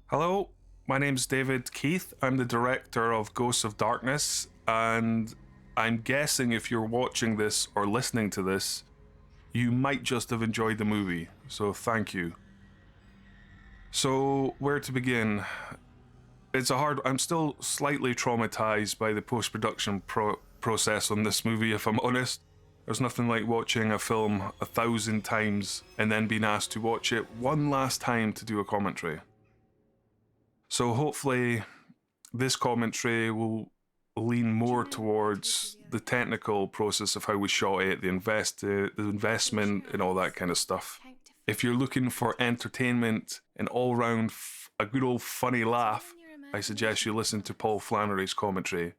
Hello, my name's David Keith. I'm the director of Ghosts of Darkness, and I'm guessing if you're watching this or listening to this, you might just have enjoyed the movie, so thank you. So, where to begin? I'm still slightly traumatized by the post-production process on this movie, if I'm honest. There's nothing like watching a film 1,000 times and then being asked to watch it one last time to do a commentary. So hopefully this commentary will lean more towards the technical process of how we shot it, the investment and all that kind of stuff. If you're looking for entertainment and all-round a good old funny laugh, I suggest you listen to Paul Flannery's commentary,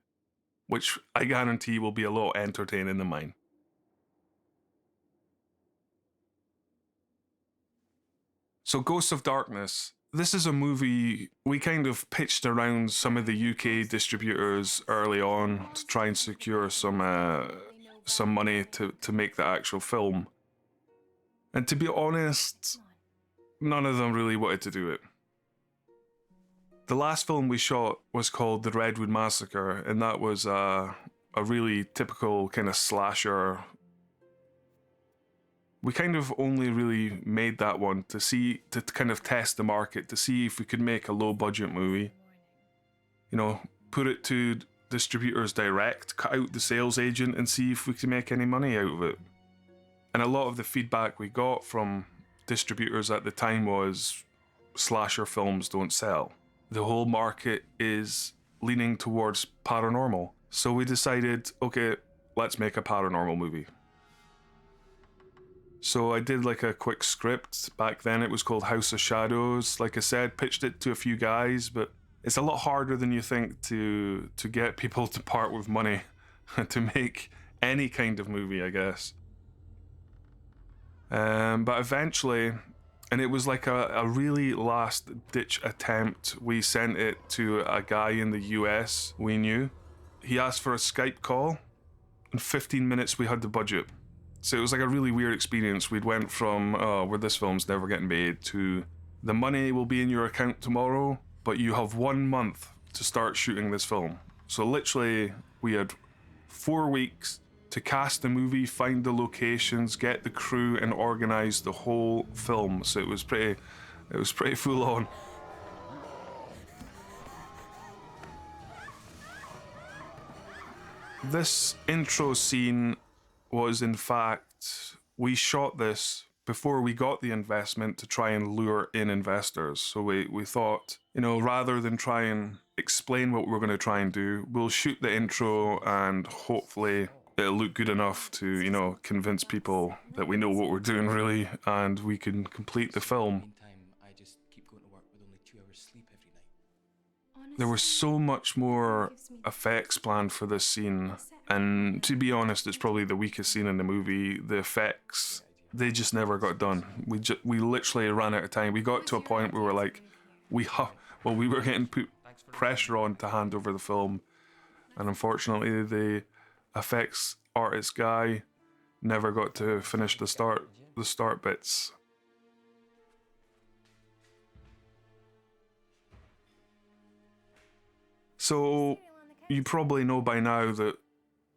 which I guarantee will be a lot entertaining than mine. So Ghosts of Darkness. This is a movie we kind of pitched around some of the UK distributors early on to try and secure some money to make the actual film. And to be honest, none of them really wanted to do it. The last film we shot was called The Redwood Massacre, and that was a really typical kind of slasher. We kind of only really made that one to kind of test the market, to see if we could make a low budget movie. You know, put it to distributors direct, cut out the sales agent and see if we could make any money out of it. And a lot of the feedback we got from distributors at the time was slasher films don't sell. The whole market is leaning towards paranormal. So we decided, okay, let's make a paranormal movie. So I did like a quick script. Back then it was called House of Shadows. Like I said, pitched it to a few guys, but it's a lot harder than you think to get people to part with money to make any kind of movie, I guess. But eventually, and it was like a really last ditch attempt, we sent it to a guy in the US we knew. He asked for a Skype call. In 15 minutes we had the budget. So it was like a really weird experience. We'd went from, where this film's never getting made, to the money will be in your account tomorrow, but you have 1 month to start shooting this film. So literally, we had 4 weeks to cast the movie, find the locations, get the crew, and organize the whole film. So it was pretty full on. This intro scene was, in fact, we shot this before we got the investment to try and lure in investors. So we thought, rather than try and explain what we're going to try and do, we'll shoot the intro and hopefully it'll look good enough to, convince people that we know what we're doing really and we can complete the film. There was so much more effects planned for this scene, and to be honest, it's probably the weakest scene in the movie. The effects, they just never got done. We literally ran out of time. We got to a point where we're like, we were getting put pressure on to hand over the film, and unfortunately, the effects artist guy never got to finish the start bits. So, you probably know by now that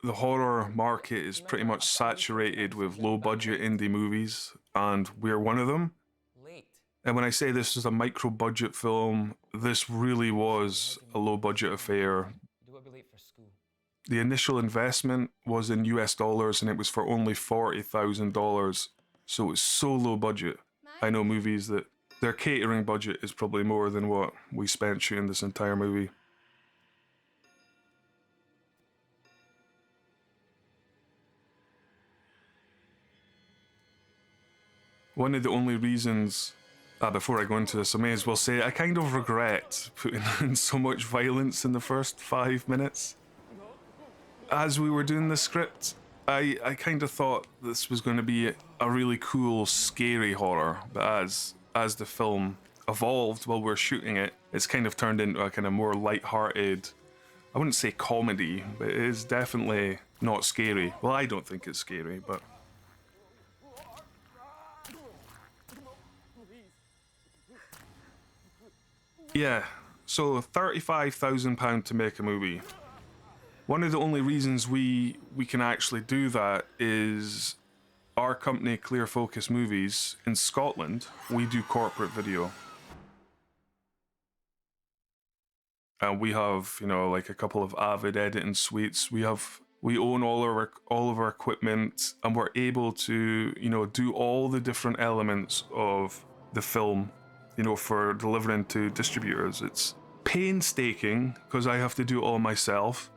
the horror market is pretty much saturated with low-budget indie movies, and we're one of them. And when I say this is a micro-budget film, this really was a low-budget affair. The initial investment was in US dollars, and it was for only $40,000, so it was so low budget. I know movies that their catering budget is probably more than what we spent shooting this entire movie. One of the only reasons, before I go into this, I may as well say I kind of regret putting in so much violence in the first 5 minutes. As we were doing the script, I kind of thought this was going to be a really cool, scary horror, but as the film evolved while we were shooting it, it's kind of turned into a kind of more light-hearted, I wouldn't say comedy, but it is definitely not scary. Well, I don't think it's scary, but Yeah, so £35,000 to make a movie. One of the only reasons we can actually do that is our company, Clear Focus Movies, in Scotland, we do corporate video. And we have, you know, like a couple of Avid editing suites. We own all of our equipment, and we're able to, you know, do all the different elements of the film, you know, for delivering to distributors. It's painstaking because I have to do it all myself.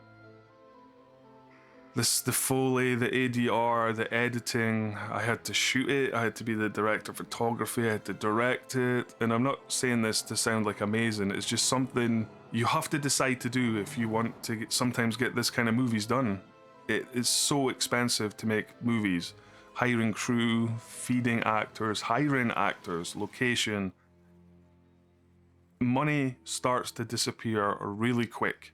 The Foley, the ADR, the editing, I had to shoot it, I had to be the director of photography, I had to direct it. And I'm not saying this to sound like amazing, it's just something you have to decide to do if you want to sometimes get this kind of movies done. It is so expensive to make movies. Hiring crew, feeding actors, hiring actors, location. Money starts to disappear really quick.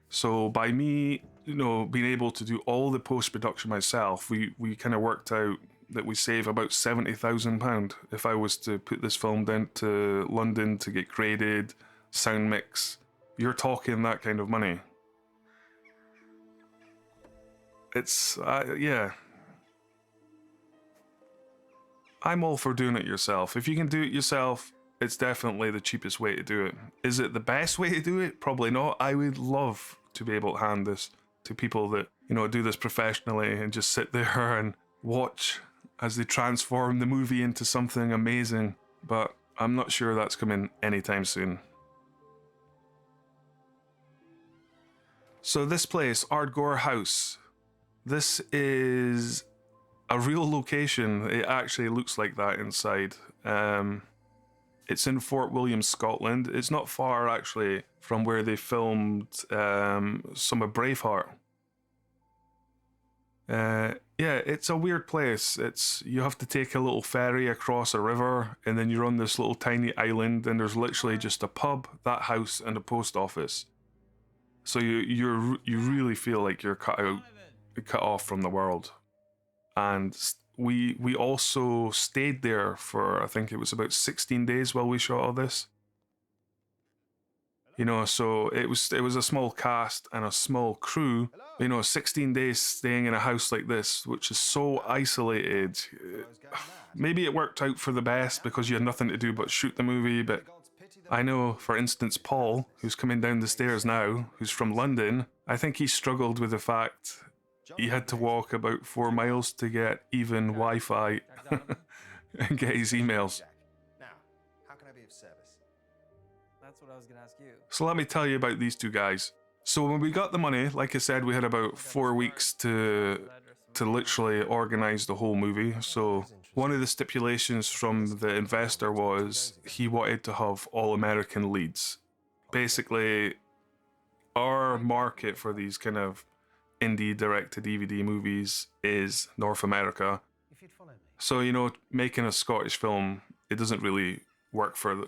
So by me, you know, being able to do all the post-production myself, we kind of worked out that we save about £70,000 if I was to put this film down to London to get graded, sound mix. You're talking that kind of money. It's, yeah. I'm all for doing it yourself. If you can do it yourself, it's definitely the cheapest way to do it. Is it the best way to do it? Probably not. I would love to be able to hand this to people that, you know, do this professionally and just sit there and watch as they transform the movie into something amazing. But I'm not sure that's coming anytime soon. So this place, Argor House, this is a real location. It actually looks like that inside. It's in Fort William, Scotland. It's not far, actually, from where they filmed some of Braveheart. Yeah, it's a weird place. You have to take a little ferry across a river, and then you're on this little tiny island, and there's literally just a pub, that house, and a post office. So you really feel like you're cut off from the world. And we also stayed there for, I think it was about 16 days while we shot all this. You know, so it was a small cast and a small crew. You know, 16 days staying in a house like this, which is so isolated. Maybe it worked out for the best because you had nothing to do but shoot the movie, but I know, for instance, Paul, who's coming down the stairs now, who's from London, I think he struggled with the fact he had to walk about 4 miles to get even Wi-Fi and get his emails. Now, how can I be of service? That's what I was gonna ask you. So let me tell you about these two guys. So when we got the money, like I said, we had about 4 weeks to literally organize the whole movie. So one of the stipulations from the investor was he wanted to have all American leads. Basically, our market for these kind of indie direct-to-DVD movies is North America. So, you know, making a Scottish film, it doesn't really work for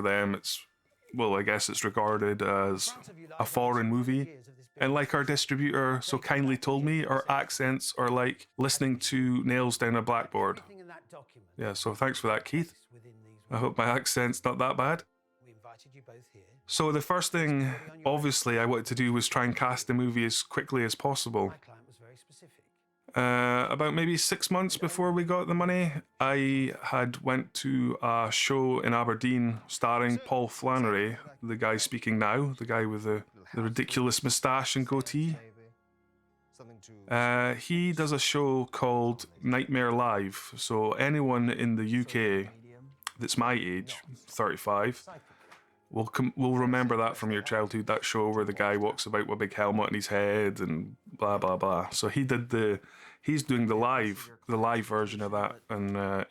them. It's, well, I guess it's regarded as a foreign movie. And like our distributor so kindly told me, our accents are like listening to nails down a blackboard. Yeah, so thanks for that, Keith. I hope my accent's not that bad. So the first thing, obviously, I wanted to do was try and cast the movie as quickly as possible. About maybe 6 months before we got the money, I had went to a show in Aberdeen starring Paul Flannery, the guy speaking now, the guy with the ridiculous moustache and goatee. He does a show called Nightmare Live, so anyone in the UK that's my age, 35, will remember that from your childhood, that show where the guy walks about with a big helmet on his head and blah blah blah. So he's doing the live version of that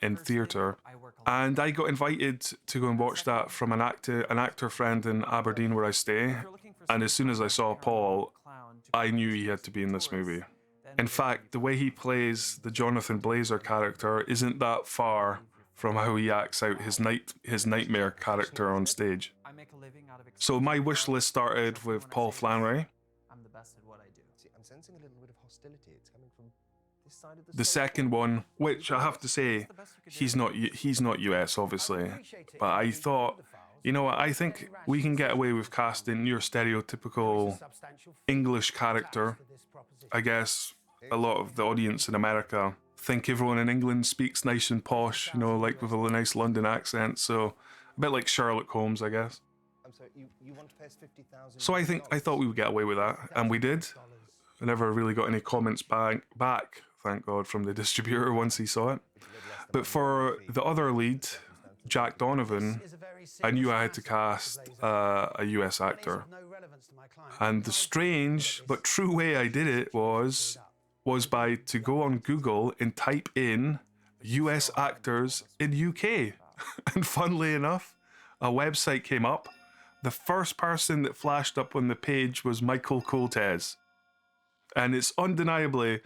in theatre, and I got invited to go and watch that from an actor friend in Aberdeen where I stay. And as soon as I saw Paul, I knew he had to be in this movie. In fact, the way he plays the Jonathan Blazer character isn't that far from how he acts out his nightmare character on stage. So my wish list started with Paul Flannery. I'm the best at what I do. See, I'm sensing a little bit of hostility. It's coming from The second one, which I have to say, he's not US, obviously, but I thought, you know what, I think we can get away with casting your stereotypical English character. I guess a lot of the audience in America think everyone in England speaks nice and posh, you know, like with a nice London accent, so a bit like Sherlock Holmes, I guess. So I thought we would get away with that, and we did. I never really got any comments back, thank God, from the distributor once he saw it. But for the other lead, Jack Donovan, I knew I had to cast a US actor. And the strange but true way I did it was by to go on Google and type in US actors in UK. And funnily enough, a website came up. The first person that flashed up on the page was Michael Coltes. And it's undeniably,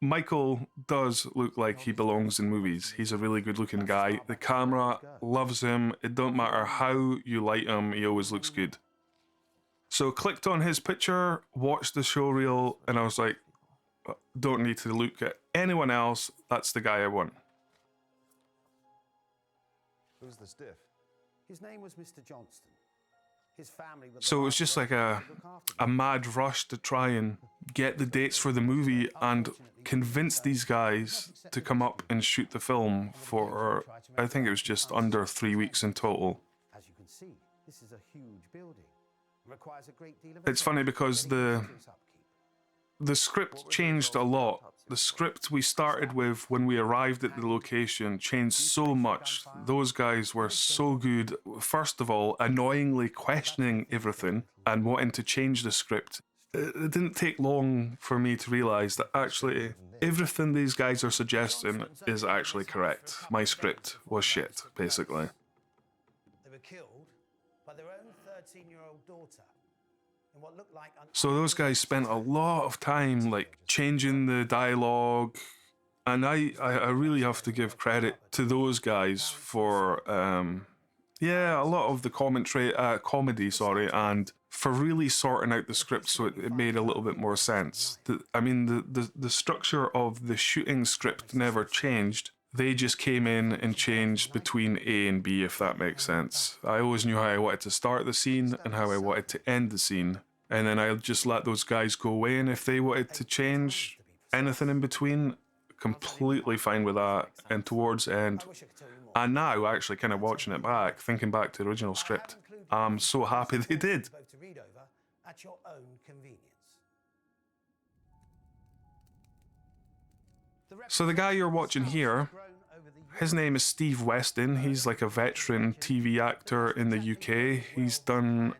Michael does look like he belongs in movies. He's a really good looking guy. The camera loves him. It don't matter how you light him, he always looks good. So clicked on his picture, watched the show reel, and I was like, don't need to look at anyone else. That's the guy I want. Who's the stiff? His name was Mr. Johnston. His family were So it was just like a mad rush to try and get the dates for the movie and convince these guys to come up and shoot the film for, I think it was just under 3 weeks in total. As you can see, this is a huge building. It requires a great deal of It's funny because the script changed a lot. The script we started with when we arrived at the location changed so much. Those guys were so good. First of all, annoyingly questioning everything and wanting to change the script. It didn't take long for me to realise that actually everything these guys are suggesting is actually correct. My script was shit, basically. They were killed by their own 13-year-old daughter. So those guys spent a lot of time like changing the dialogue, and I really have to give credit to those guys for a lot of the comedy, and for really sorting out the script so it made a little bit more sense. The structure of the shooting script never changed. They just came in and changed between A and B, if that makes sense. I always knew how I wanted to start the scene and how I wanted to end the scene. And then I just let those guys go away, and if they wanted to change anything in between, completely fine with that. And towards the end, and now actually kind of watching it back, thinking back to the original script, I'm so happy they did. So the guy you're watching here, his name is Steve Weston. He's like a veteran TV actor in the UK. He's done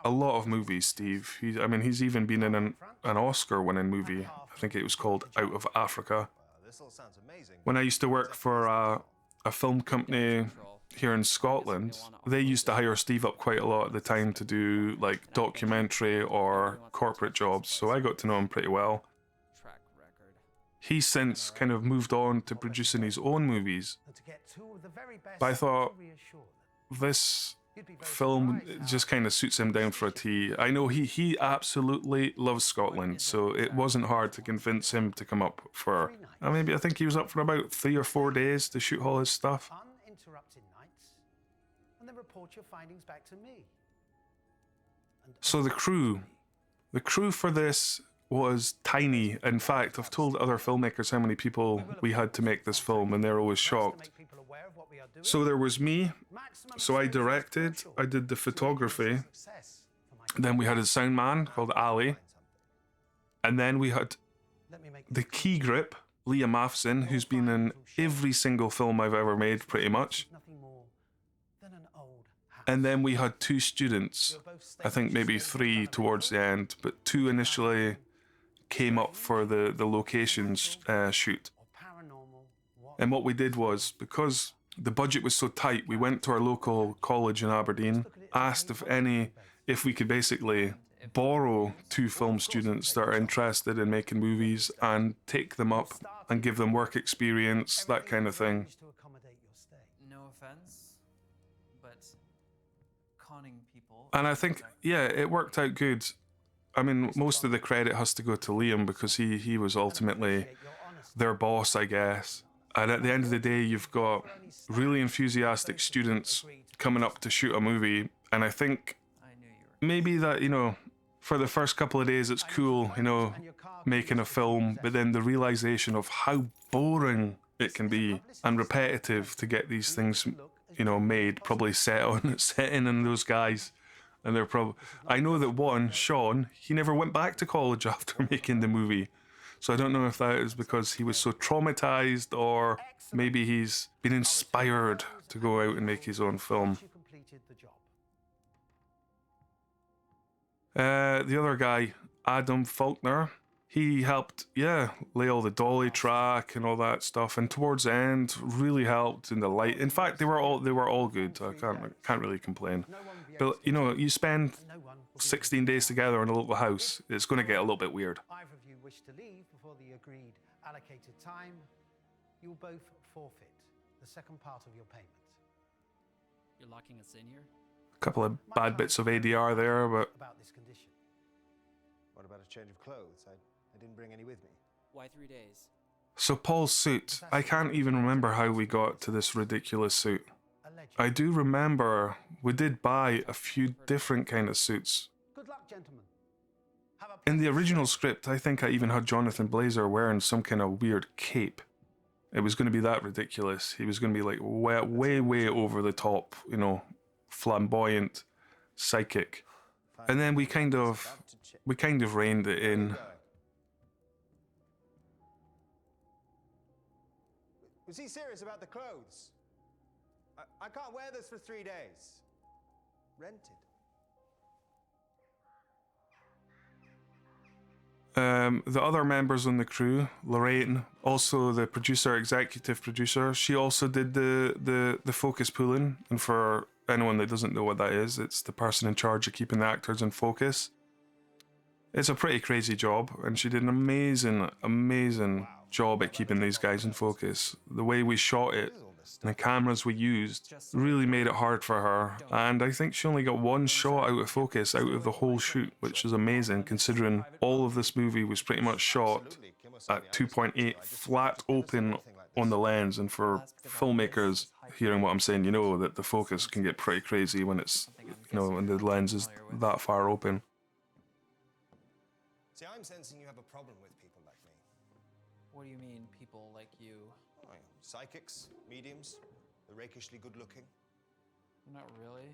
a lot of movies, Steve. He's even been in an Oscar-winning movie. I think it was called Out of Africa. When I used to work for a film company here in Scotland, they used to hire Steve up quite a lot at the time to do like documentary or corporate jobs, so I got to know him pretty well. He's since kind of moved on to producing his own movies, but I thought this film just kind of suits him down for a T. I know he absolutely loves Scotland, so it wasn't hard to convince him to come up for, I think he was up for about 3 or 4 days to shoot all his stuff. So the crew for this was tiny. In fact, I've told other filmmakers how many people we had to make this film, and they're always shocked. So there was me, so I directed, I did the photography, then we had a sound man called Ali, and then we had the key grip, Liam Matheson, who's been in every single film I've ever made, pretty much. And then we had 2 students, I think maybe 3 towards the end, but 2 initially came up for the locations shoot. And what we did was, because the budget was so tight, we went to our local college in Aberdeen, asked if we could basically borrow 2 film students that are interested in making movies and take them up and give them work experience, that kind of thing. No offense, but conning people. And I think, yeah, it worked out good. Most of the credit has to go to Liam because he was ultimately their boss, I guess. And at the end of the day, you've got really enthusiastic students coming up to shoot a movie. And I think I knew you were. maybe that, you know, for the first couple of days, it's cool, you know, making a film. But then the realization of how boring it can be and repetitive to get these things, you know, made, probably setting in those guys. And they're probably, I know that one, Sean, he never went back to college after making the movie. So I don't know if that is because he was so traumatized or maybe he's been inspired to go out and make his own film. You completed the job. The other guy, Adam Faulkner, he helped, lay all the dolly track and all that stuff. And towards the end, really helped in the light. In fact, they were all good. I can't really complain. But you know, you spend 16 days together in a little house, it's going to get a little bit weird. Either of you wish to leave before the agreed allocated time, you'll both forfeit the second part of your payment. You're locking us in here? A couple of bad bits of ADR there, but About this condition. What about a change of clothes? I didn't bring any with me. Why 3 days? so Paul's suit, I can't even remember how we got to this ridiculous suit. Alleged. I do remember we did buy a few different kind of suits. Good luck, gentlemen. Have a In the original script, I think I even had Jonathan Blazer wearing some kind of weird cape. It was going to be that ridiculous. He was going to be like way over the top, you know, flamboyant, psychic. And then we kind of reined it in. Was he serious about the clothes? I can't wear this for 3 days. Rented. The other members on the crew, Lorraine, also the executive producer, she also did the focus pulling. And for anyone that doesn't know what that is, it's the person in charge of keeping the actors in focus. It's a pretty crazy job, and she did an amazing job at keeping these guys in focus. The way we shot it and the cameras we used really made it hard for her, and I think she only got one shot out of focus out of the whole shoot, which is amazing considering all of this movie was pretty much shot at 2.8 flat open on the lens. And for filmmakers hearing what I'm saying, you know that the focus can get pretty crazy when it's, you know, when the lens is that far open. See, I'm sensing you have a problem with people like me. What do you mean, people like you? Oh, yeah. Psychics, mediums, the rakishly good looking. Not really.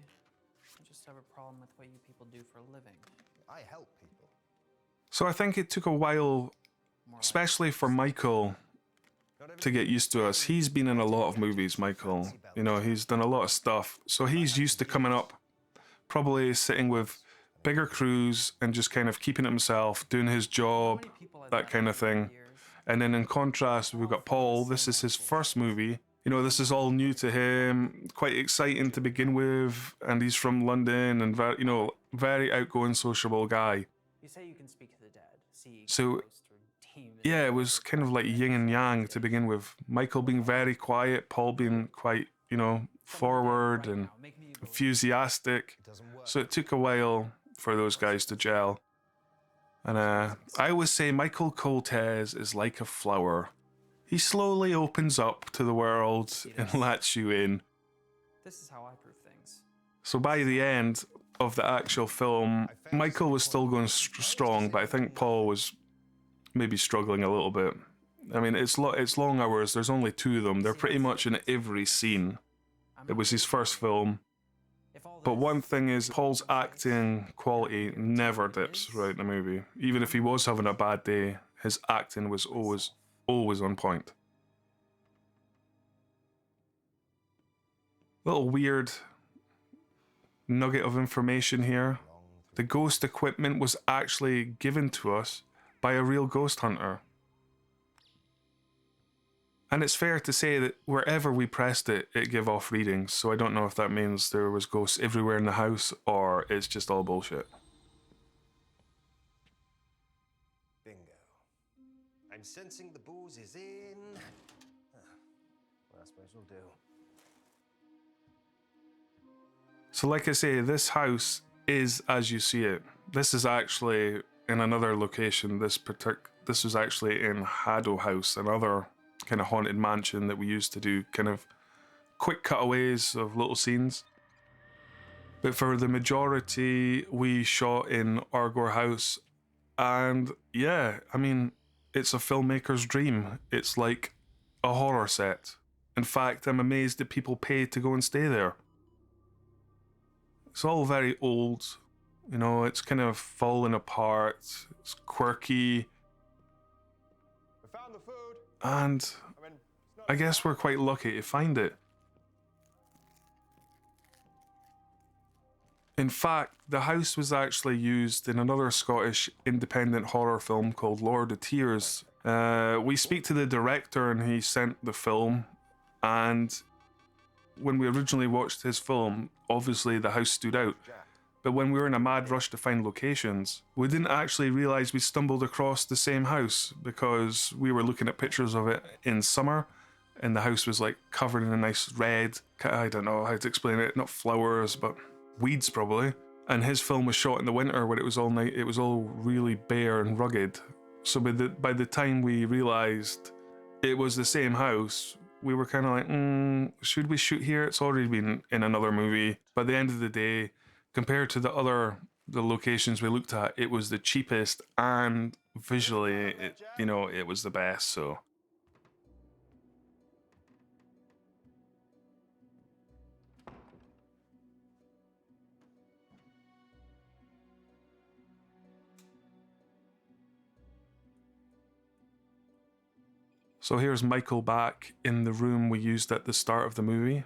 I just have a problem with what you people do for a living. I help people. So I think it took a while, especially for Michael, to get used to us. He's been in a lot of movies, Michael. You know, he's done a lot of stuff. So he's used to coming up, probably sitting with bigger crews and just kind of keeping it himself, doing his job, that kind of thing. And then in contrast, we've got Paul. This is his first movie. You know, this is all new to him, quite exciting to begin with. And he's from London and, very outgoing, sociable guy. You say you can speak to the dead, see So, ghosts or demons. yeah, it was kind of like yin and yang to begin with. Michael being very quiet, Paul being quite, you know, forward and enthusiastic. So it took a while for those guys to gel. And I always say Michael Coltez is like a flower. He slowly opens up to the world and lets you in. This is how I prove things. So by the end of the actual film, Michael was still going strong, but I think Paul was maybe struggling a little bit. I mean, it's long hours. There's only 2 of them. They're pretty much in every scene. It was his first film. But one thing is, Paul's acting quality never dips throughout the movie. Even if he was having a bad day, his acting was always on point. Little weird nugget of information here. The ghost equipment was actually given to us by a real ghost hunter. And it's fair to say that wherever we pressed it, it gave off readings. So I don't know if that means there was ghosts everywhere in the house or it's just all bullshit. Bingo. I'm sensing the booze is in. Well, I suppose we'll do. So like I say, this house is as you see it. This is actually in another location. this was actually in Argor House, another kind of haunted mansion that we used to do kind of quick cutaways of little scenes. But for the majority, we shot in Argor House, and yeah, I mean, it's a filmmaker's dream. It's like a horror set. In fact, I'm amazed that people pay to go and stay there. It's all very old, you know, it's kind of falling apart, it's quirky, We found the food. and I mean, it's not I guess we're quite lucky to find it. In fact, the house was actually used in another Scottish independent horror film called Lord of Tears. We speak to the director and he sent the film, and when we originally watched his film, obviously the house stood out. But when we were in a mad rush to find locations, we didn't actually realise we stumbled across the same house, because we were looking at pictures of it in summer and the house was like covered in a nice red, I don't know how to explain it, not flowers, but weeds probably. And his film was shot in the winter when it was all really bare and rugged. So by the time we realised it was the same house, we were kind of like, should we shoot here? It's already been in another movie. By the end of the day, compared to the locations we looked at, it was the cheapest, and visually, it was the best. So here's Michael back in the room we used at the start of the movie.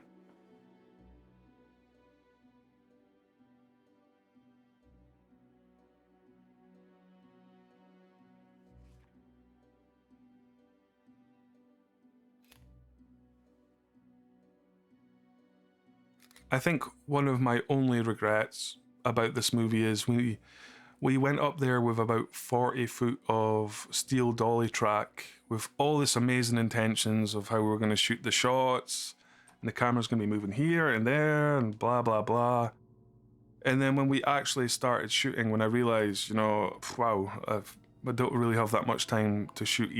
I think one of my only regrets about this movie is we went up there with about 40 foot of steel dolly track with all this amazing intentions of how we were going to shoot the shots, and the camera's going to be moving here and there and blah blah blah. And then when we actually started shooting, when I realized, wow, I don't really have that much time to shoot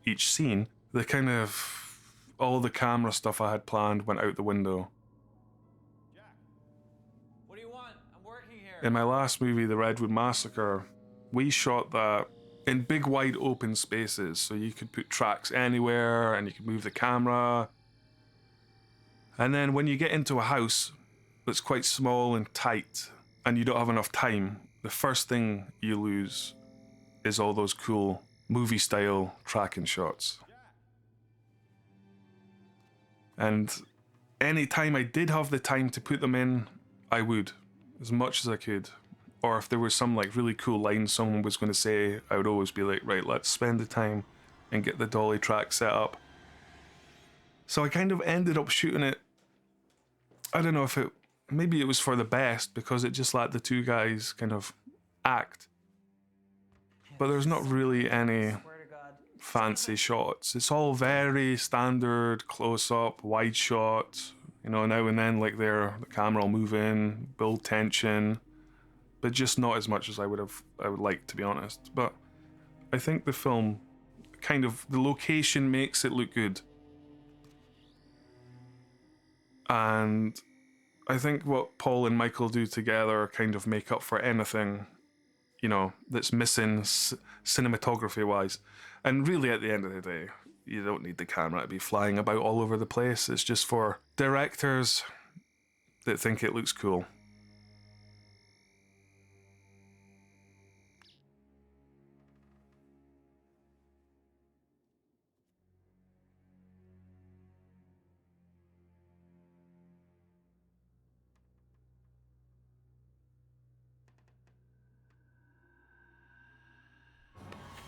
each scene, the kind of all the camera stuff I had planned went out the window. What do you want? I'm working here. In my last movie, The Redwood Massacre, we shot that in big wide open spaces, so you could put tracks anywhere and you could move the camera. And then when you get into a house that's quite small and tight and you don't have enough time, the first thing you lose is all those cool movie style tracking shots. And any time I did have the time to put them in, I would, as much as I could. Or if there was some like really cool line someone was going to say, I would always be like, right, let's spend the time and get the dolly track set up. So I kind of ended up shooting it, I don't know if maybe it was for the best, because it just let the two guys kind of act. But there's not really any Swear to God. fancy shots. It's all very standard close-up, wide shots. Now and then like the camera will move in, build tension, but just not as much as I would like, to be honest. But I think the film the location makes it look good. And I think what Paul and Michael do together kind of make up for anything, that's missing cinematography-wise. And really, at the end of the day, you don't need the camera to be flying about all over the place. It's just for directors that think it looks cool.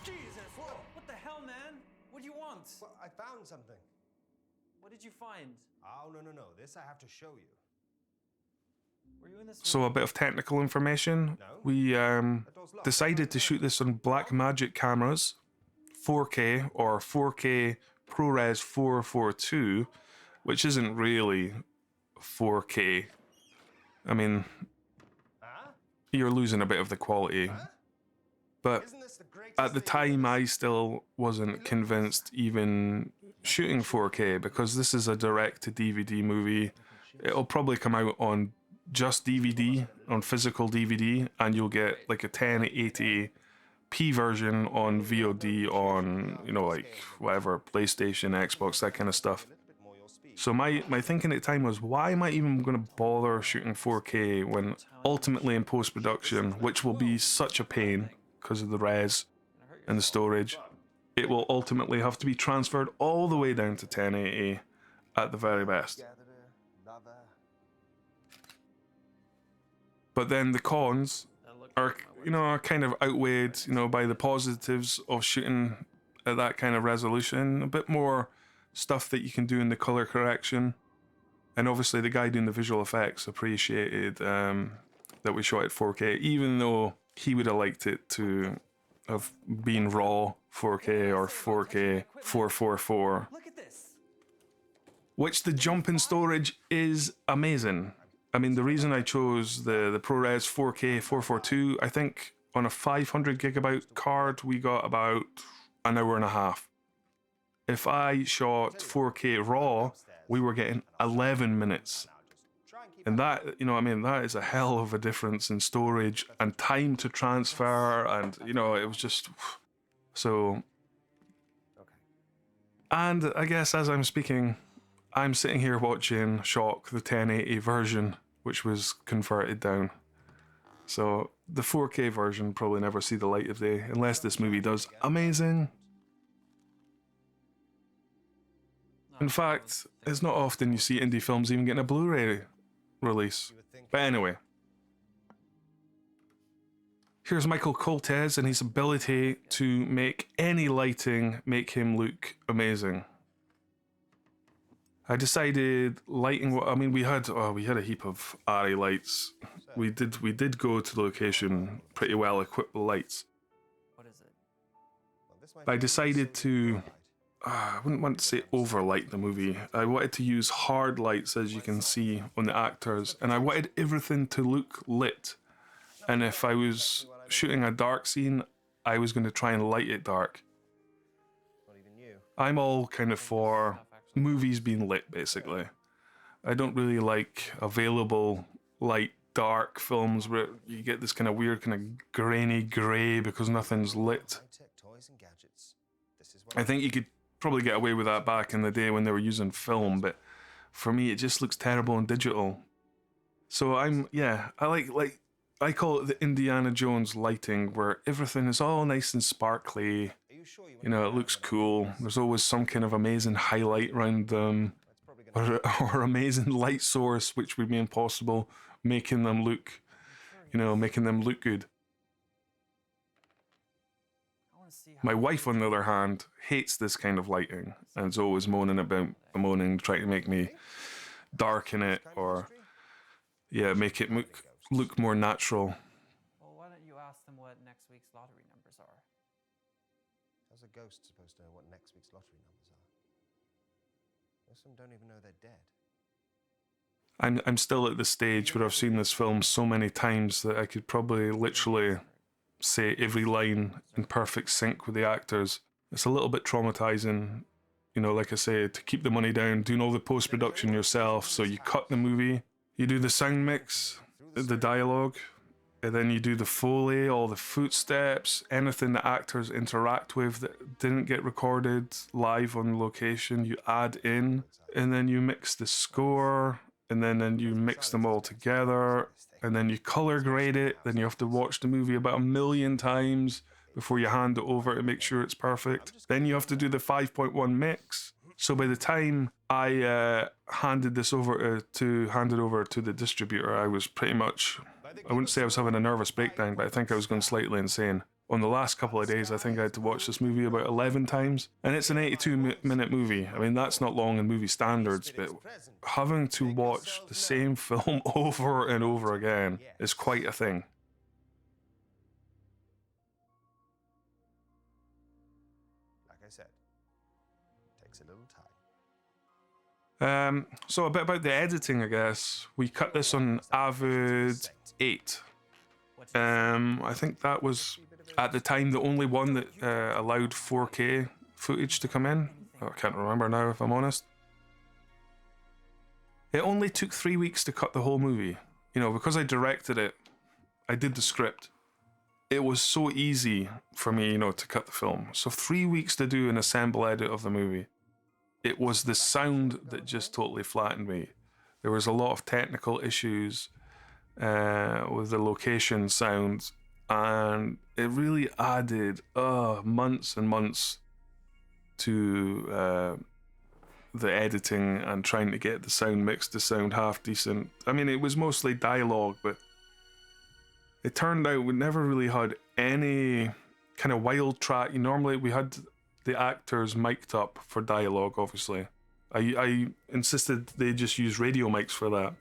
Jesus! What the hell, man? What do you want? Well, I found something. What did you find? Oh, no. This I have to show you. Were you in this So a bit of technical information. No. We The door's locked. decided to shoot this on Blackmagic cameras, 4K or 4K ProRes 442, which isn't really 4K. I mean, Huh? you're losing a bit of the quality. But Isn't this the greatest at the thing you've time, ever I seen? still wasn't convinced even shooting 4K, because this is a direct-to-DVD movie. It'll probably come out on just DVD, on physical DVD, and you'll get like a 1080p version on VOD on, you know, like whatever, PlayStation, Xbox, that kind of stuff. So my thinking at the time was, why am I even going to bother shooting 4K when ultimately in post-production, which will be such a pain because of the res and the storage, it will ultimately have to be transferred all the way down to 1080 at the very best. But then the cons are, you know, are kind of outweighed, you know, by the positives of shooting at that kind of resolution. A bit more stuff that you can do in the color correction. And obviously the guy doing the visual effects appreciated that we shot at 4K, even though he would have liked it to have been raw 4K or 4K 444. Look at this. Which the jump in storage is amazing. I mean, the reason I chose the ProRes 4K 442, I think on a 500 gigabyte card, we got about an hour and a half. If I shot 4K RAW, we were getting 11 minutes. And that, you know, I mean, that is a hell of a difference in storage and time to transfer, and, you know, it was just... So... And I guess as I'm speaking, I'm sitting here watching Shock, the 1080 version, which was converted down. So the 4K version probably never see the light of day, unless this movie does amazing. In fact, it's not often you see indie films even getting a Blu-ray release. But anyway. Here's Michael Coltez and his ability to make any lighting make him look amazing. I decided lighting. I mean, we had a heap of ARRI lights. We did go to the location pretty well equipped with lights. What is it? But I decided to. I wouldn't want to say overlight the movie. I wanted to use hard lights, as you can see on the actors, and I wanted everything to look lit. And if I was shooting a dark scene, I was going to try and light it dark. I'm all kind of for movies being lit, basically. I don't really like available light dark films where you get this kind of weird kind of grainy grey because nothing's lit. I think you could probably get away with that back in the day when they were using film, but for me it just looks terrible in digital. So I call it the Indiana Jones lighting, where everything is all nice and sparkly. You know, it looks cool. There's always some kind of amazing highlight around them, or amazing light source, which would be impossible, making them look good. My wife, on the other hand, hates this kind of lighting and is always moaning, trying to make me darken it or, make it look more natural. Well, why don't you ask them what next week's lottery numbers are? How's a ghost supposed to know what next week's lottery numbers are? Most of them don't even know they're dead. I'm still at the stage where I've seen this film so many times that I could probably literally say every line in perfect sync with the actors. It's a little bit traumatizing, you know, like I say, to keep the money down, doing all the post-production yourself. So you cut the movie, you do the sound mix, the dialogue, and then you do the Foley, all the footsteps, anything the actors interact with that didn't get recorded live on location, you add in, and then you mix the score, and then you mix them all together, and then you color grade it, then you have to watch the movie about 1,000,000 times before you hand it over to make sure it's perfect. Then you have to do the 5.1 mix. So by the time I handed it over to the distributor, I was pretty much, I wouldn't say I was having a nervous breakdown, but I think I was going slightly insane. On the last couple of days, I think I had to watch this movie about 11 times, and it's an 82-minute movie. I mean, that's not long in movie standards, but having to watch the same film over and over again is quite a thing. Like I said, takes a little time. So a bit about the editing, I guess. We cut this on Avid 8. I think that was At the time, the only one that allowed 4K footage to come in. Oh, I can't remember now, if I'm honest. It only took 3 weeks to cut the whole movie. You know, because I directed it, I did the script. It was so easy for me, you know, to cut the film. So 3 weeks to do an assemble edit of the movie. It was the sound that just totally flattened me. There was a lot of technical issues with the location sound, and it really added months and months to the editing and trying to get the sound mixed to sound half decent. I mean, it was mostly dialogue, but it turned out we never really had any kind of wild track. Normally we had the actors mic'd up for dialogue, obviously. I insisted they just use radio mics for that,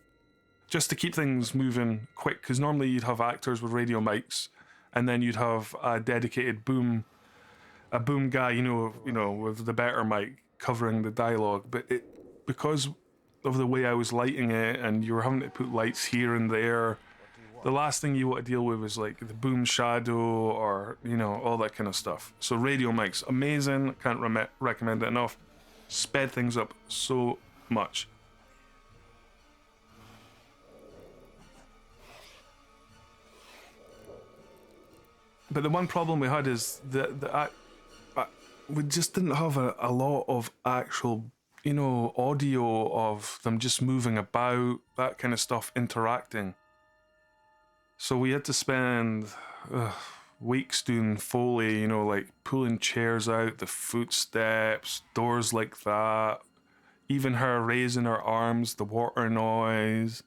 just to keep things moving quick, because normally you'd have actors with radio mics, and then you'd have a dedicated boom guy, you know, with the better mic covering the dialogue. But because of the way I was lighting it, and you were having to put lights here and there, the last thing you want to deal with is like the boom shadow or, you know, all that kind of stuff. So radio mics, amazing. Can't recommend it enough. Sped things up so much. But the one problem we had is that we just didn't have a lot of actual, you know, audio of them just moving about, that kind of stuff, interacting. So we had to spend weeks doing Foley, you know, like pulling chairs out, the footsteps, doors like that, even her raising her arms, the water noise.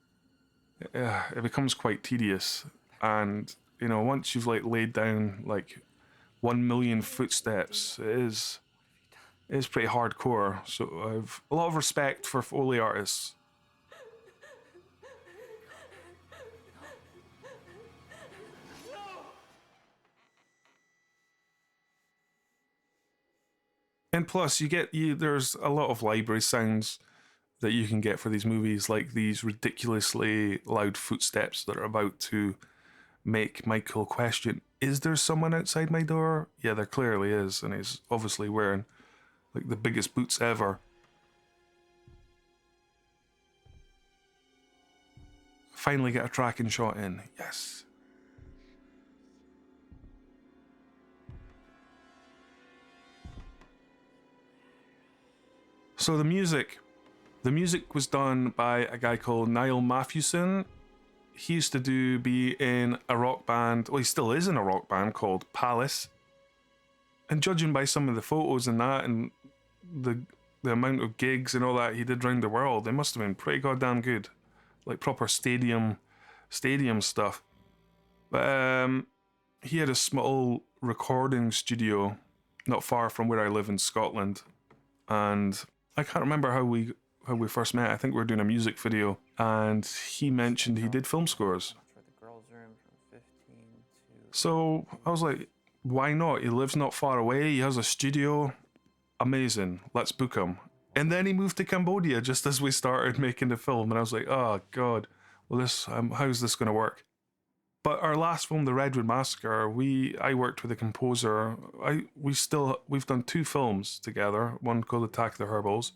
It becomes quite tedious. And, you know, once you've like laid down like 1 million footsteps, it is pretty hardcore. So I've a lot of respect for Foley artists. And plus, there's a lot of library sounds that you can get for these movies, like these ridiculously loud footsteps that are about to make Michael question, is there someone outside my door? Yeah, there clearly is, and he's obviously wearing like the biggest boots ever. Finally get a tracking shot in. Yes. So the music was done by a guy called Niall Mathewson. He used to be in a rock band, well, he still is in a rock band called Palace. And judging by some of the photos and that, and the amount of gigs and all that he did around the world, they must have been pretty goddamn good. Like proper stadium stuff. But he had a small recording studio not far from where I live in Scotland. And I can't remember how we first met. I think we were doing a music video, and he mentioned he did film scores. So I was like, why not? He lives not far away. He has a studio. Amazing. Let's book him. And then he moved to Cambodia just as we started making the film, and I was like, oh god, well how's this going to work? But our last film, The Redwood Massacre, I worked with a composer. We've done 2 films together, one called Attack of the Herbals,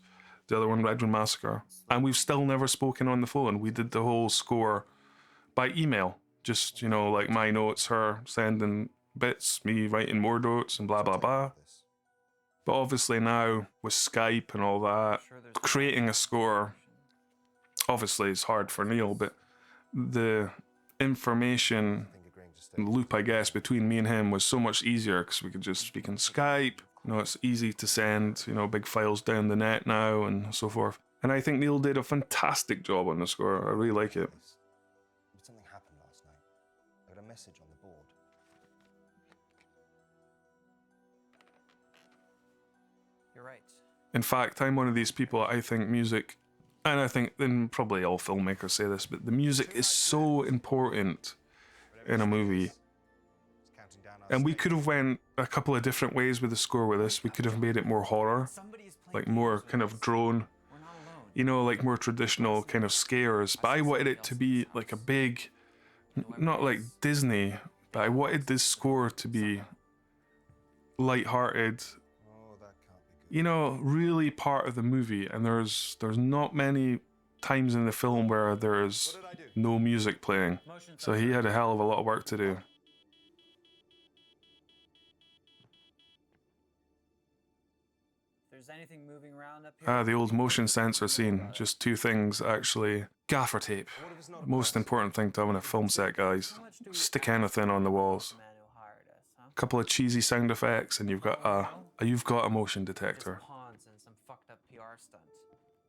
the other one Redwood Massacre, and we've still never spoken on the phone. We did the whole score by email, just, you know, like my notes, her sending bits, me writing more notes and blah blah blah. But obviously now with Skype and all that, creating a score obviously is hard for Neil, but the information loop, I guess, between me and him was so much easier because we could just speak on Skype. You know, it's easy to send, you know, big files down the net now and so forth. And I think Neil did a fantastic job on the score. I really like it. But something happened last night. I got a message on the board. You're right. In fact, I'm one of these people, I think music, and I think then probably all filmmakers say this, but the music is so important in a movie. And we could have went a couple of different ways with the score with this. We could have made it more horror, like more kind of drone, you know, like more traditional kind of scares. But I wanted it to be like a big, not like Disney, But I wanted this score to be light-hearted, Oh, that can't be good. you know, really part of the movie. And there's not many times in the film where there's What did I do? no music playing. Motion So he had a hell of a lot of work to do. If there's anything moving around up here. Ah, the old motion sensor scene. Just two things, actually. Gaffer tape. What if it's not a Most person? important thing to have on a film set, guys. How much do we Stick actually anything on the know about walls. the man who hired us, huh? Couple of cheesy sound effects, and you've got a motion detector. Just pawns and some fucked up PR stunt.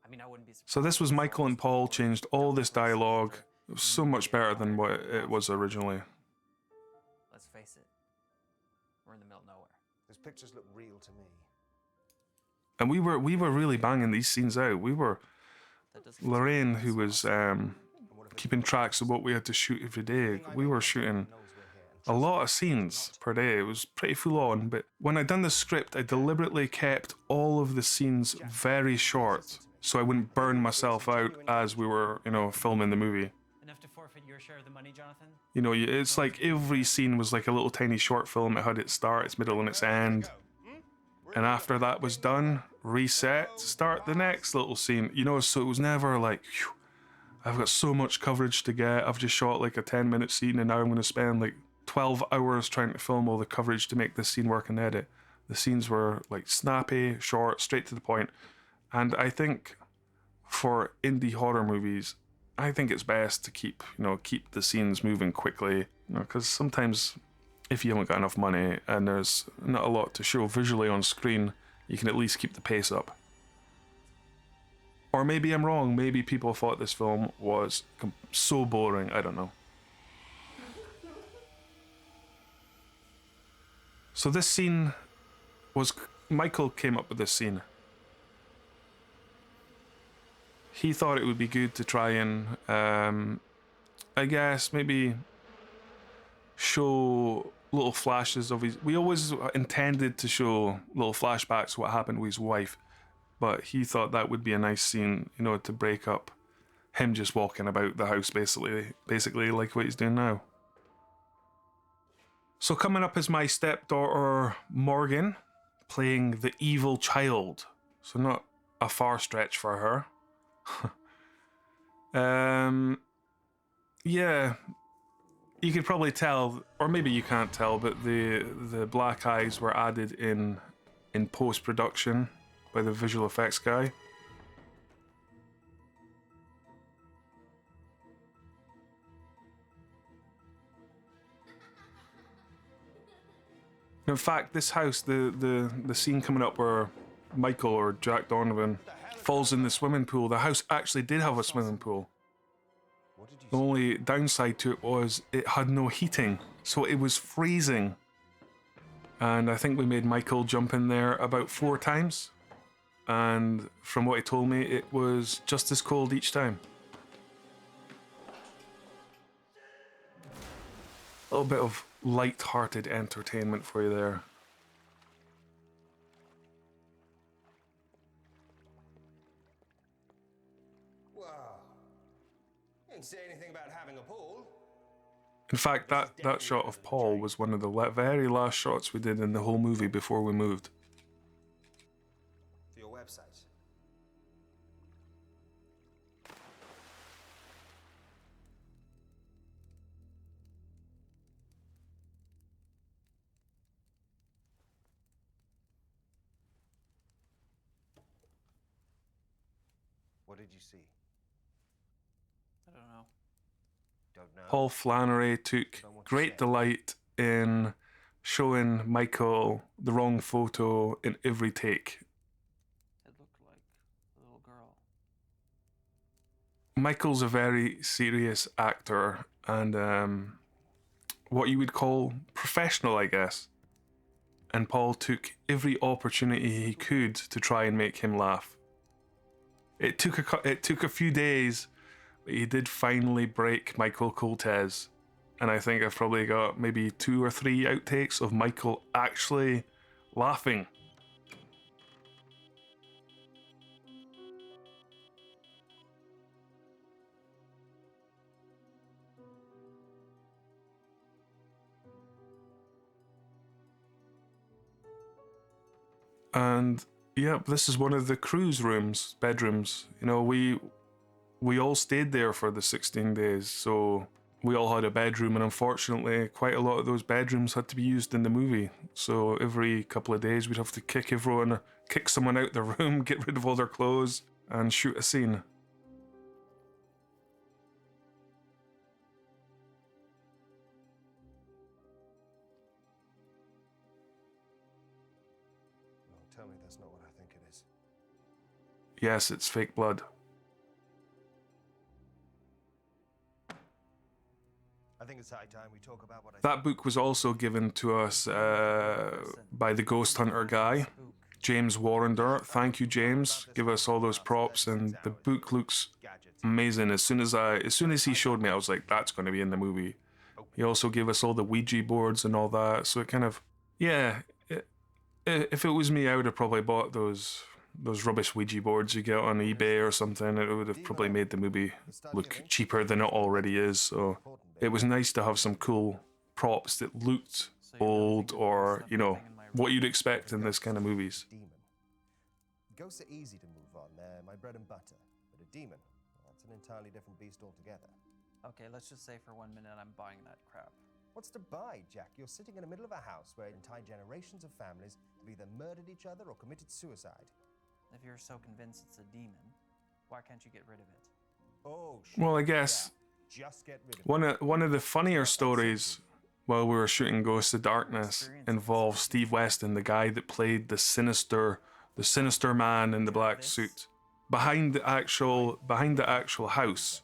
I mean, I wouldn't be surprised. So this was if Michael and someone Paul was changed all this dealt with dialogue. scenes It was so much better than what it was originally. Let's face it, we're in the middle of nowhere. Those pictures look real to me. And we were really banging these scenes out. We were That doesn't Lorraine, who was And what if it's keeping tracks of what we had to shoot every day. We were shooting a lot of scenes per day. It was pretty full on, but when I'd done the script, I deliberately kept all of the scenes very short so I wouldn't burn myself out as we were, you know, filming the movie. Enough to forfeit your share of the money, Jonathan? You know, it's like every scene was like a little tiny short film. It had its start, its middle, and its end. And after that was done, reset, start the next little scene. You know, so it was never like, phew, I've got so much coverage to get. I've just shot like a 10-minute scene and now I'm going to spend like 12 hours trying to film all the coverage to make this scene work and edit. The scenes were like snappy, short, straight to the point. And I think for indie horror movies, I think it's best to keep the scenes moving quickly, you know, because sometimes if you haven't got enough money and there's not a lot to show visually on screen, you can at least keep the pace up. Or maybe I'm wrong, maybe people thought this film was so boring, I don't know. So this scene was, Michael came up with this scene. He thought it would be good to try and, I guess, maybe show little flashes of his... We always intended to show little flashbacks what happened with his wife, but he thought that would be a nice scene, you know, to break up him just walking about the house, basically like what he's doing now. So coming up is my stepdaughter Morgan, playing the evil child. So not a far stretch for her. Yeah, you could probably tell, or maybe you can't tell, but the black eyes were added in post-production by the visual effects guy. In fact, this house, the scene coming up where Michael or Jack Donovan falls in the swimming pool, the house actually did have a swimming pool. What did you The only downside to it was it had no heating, so it was freezing. And I think we made Michael jump in there about 4 times. And from what he told me, it was just as cold each time. A little bit of light-hearted entertainment for you there. Wow. You didn't say anything about having a pool. In fact, that shot of Paul was one of the very last shots we did in the whole movie before we moved. For your website. What did you see? I don't know. Don't know. Paul Flannery took great delight in showing Michael the wrong photo in every take. It looked like a little girl. Michael's a very serious actor and what you would call professional, I guess. And Paul took every opportunity he could to try and make him laugh. It took a few days, but he did finally break Michael Coltez. And I think I've probably got maybe 2 or 3 outtakes of Michael actually laughing. And yep, this is one of the crew's bedrooms. You know, we all stayed there for the 16 days, so we all had a bedroom, and unfortunately quite a lot of those bedrooms had to be used in the movie. So every couple of days we'd have to kick someone out the room, get rid of all their clothes, and shoot a scene. Oh, tell me that's not what I think it is. Yes, it's fake blood. I think it's high time we talk about what I That book was also given to us by the ghost hunter guy, James Warrender. Thank you, James. Give us all those props, and the book looks amazing. As soon as he showed me, I was like, that's going to be in the movie. He also gave us all the Ouija boards and all that, so it kind of, yeah. If it was me, I would have probably bought those rubbish Ouija boards you get on eBay or something. It would have probably made the movie look cheaper than it already is. So it was nice to have some cool props that looked old, or, you know, what you'd expect in this kind of movies. demon. Ghosts are easy to move on. They're my bread and butter. But a demon, that's an entirely different beast altogether. Okay, let's just say for 1 minute I'm buying that crap. What's to buy, Jack? You're sitting in the middle of a house where entire generations of families have either murdered each other or committed suicide. If you're so convinced it's a demon, why can't you get rid of it? Oh, Well, I guess just get rid of it. one of the funnier stories while we were shooting Ghosts of Darkness involves Steve Weston, the guy that played the sinister man in the black suit. Behind the actual house,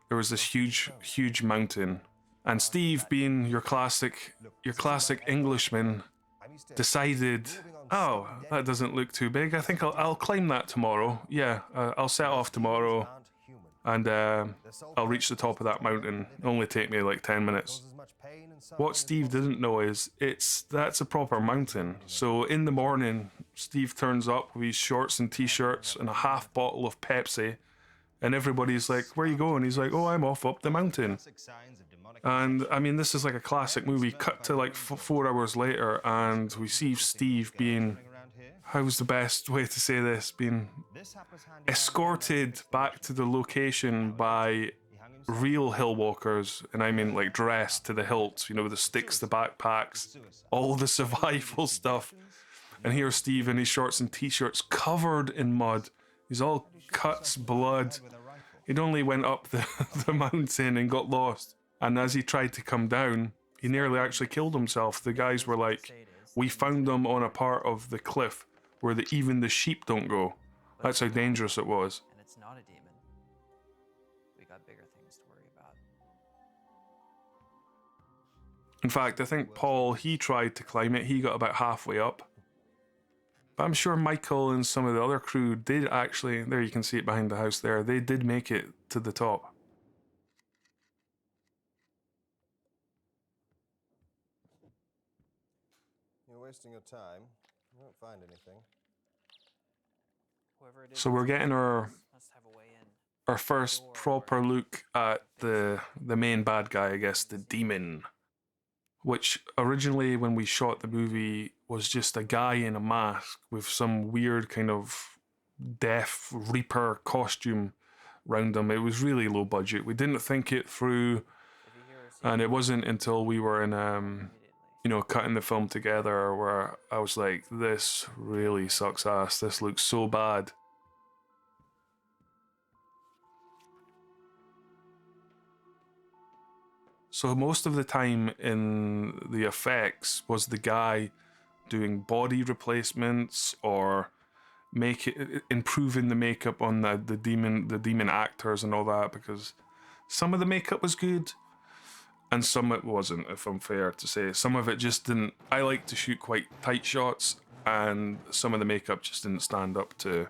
there was this huge mountain, and Steve, being your classic Englishman, decided, oh, that doesn't look too big. I think I'll climb that tomorrow. Yeah, I'll set off tomorrow, and I'll reach the top of that mountain. It'll only take me like 10 minutes. What Steve didn't know is that's a proper mountain. So in the morning, Steve turns up with his shorts and t-shirts and a half bottle of Pepsi, and everybody's like, where are you going? He's like, oh, I'm off up the mountain. And I mean, this is like a classic movie. Cut to like 4 hours later, and we see Steve being, how's the best way to say this, being escorted back to the location by real hill walkers, and I mean like dressed to the hilt, you know, the sticks, the backpacks, all the survival stuff. And here's Steve in his shorts and t-shirts covered in mud. He's all cuts, blood. He'd only went up the mountain and got lost. And as he tried to come down, he nearly actually killed himself. The guys were like, we found him on a part of the cliff where even the sheep don't go. That's how dangerous it was. And it's not a demon. We got bigger things to worry about. In fact, I think Paul, he tried to climb it. He got about halfway up. But I'm sure Michael and some of the other crew did actually, there you can see it behind the house there, they did make it to the top. You're wasting your time. You won't find anything. Whoever it is, So we're getting our must have a way in. first proper look at the main bad guy, I guess, the demon. Which originally, when we shot the movie, was just a guy in a mask with some weird kind of Death Reaper costume around him. It was really low budget. We didn't think it through, and it wasn't until we were in, you know, cutting the film together where I was like, this really sucks ass. This looks so bad. So most of the time in the effects was the guy doing body replacements or improving the makeup on the demon actors and all that, because some of the makeup was good and some it wasn't, if I'm fair to say. Some of it just didn't. I like to shoot quite tight shots, and some of the makeup just didn't stand up to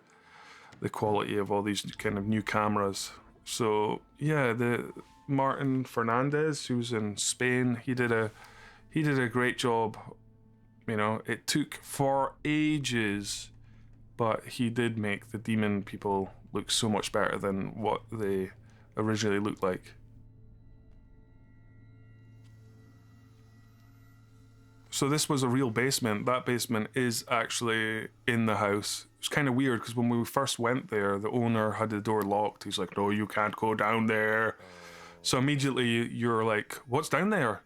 the quality of all these kind of new cameras. So yeah, the Martin Fernandez, who's in Spain, he did a great job. You know, it took for ages, but he did make the demon people look so much better than what they originally looked like. So this was a real basement. That basement is actually in the house. It's kind of weird because when we first went there, the owner had the door locked. He's like, no, you can't go down there. So immediately you're like, what's down there?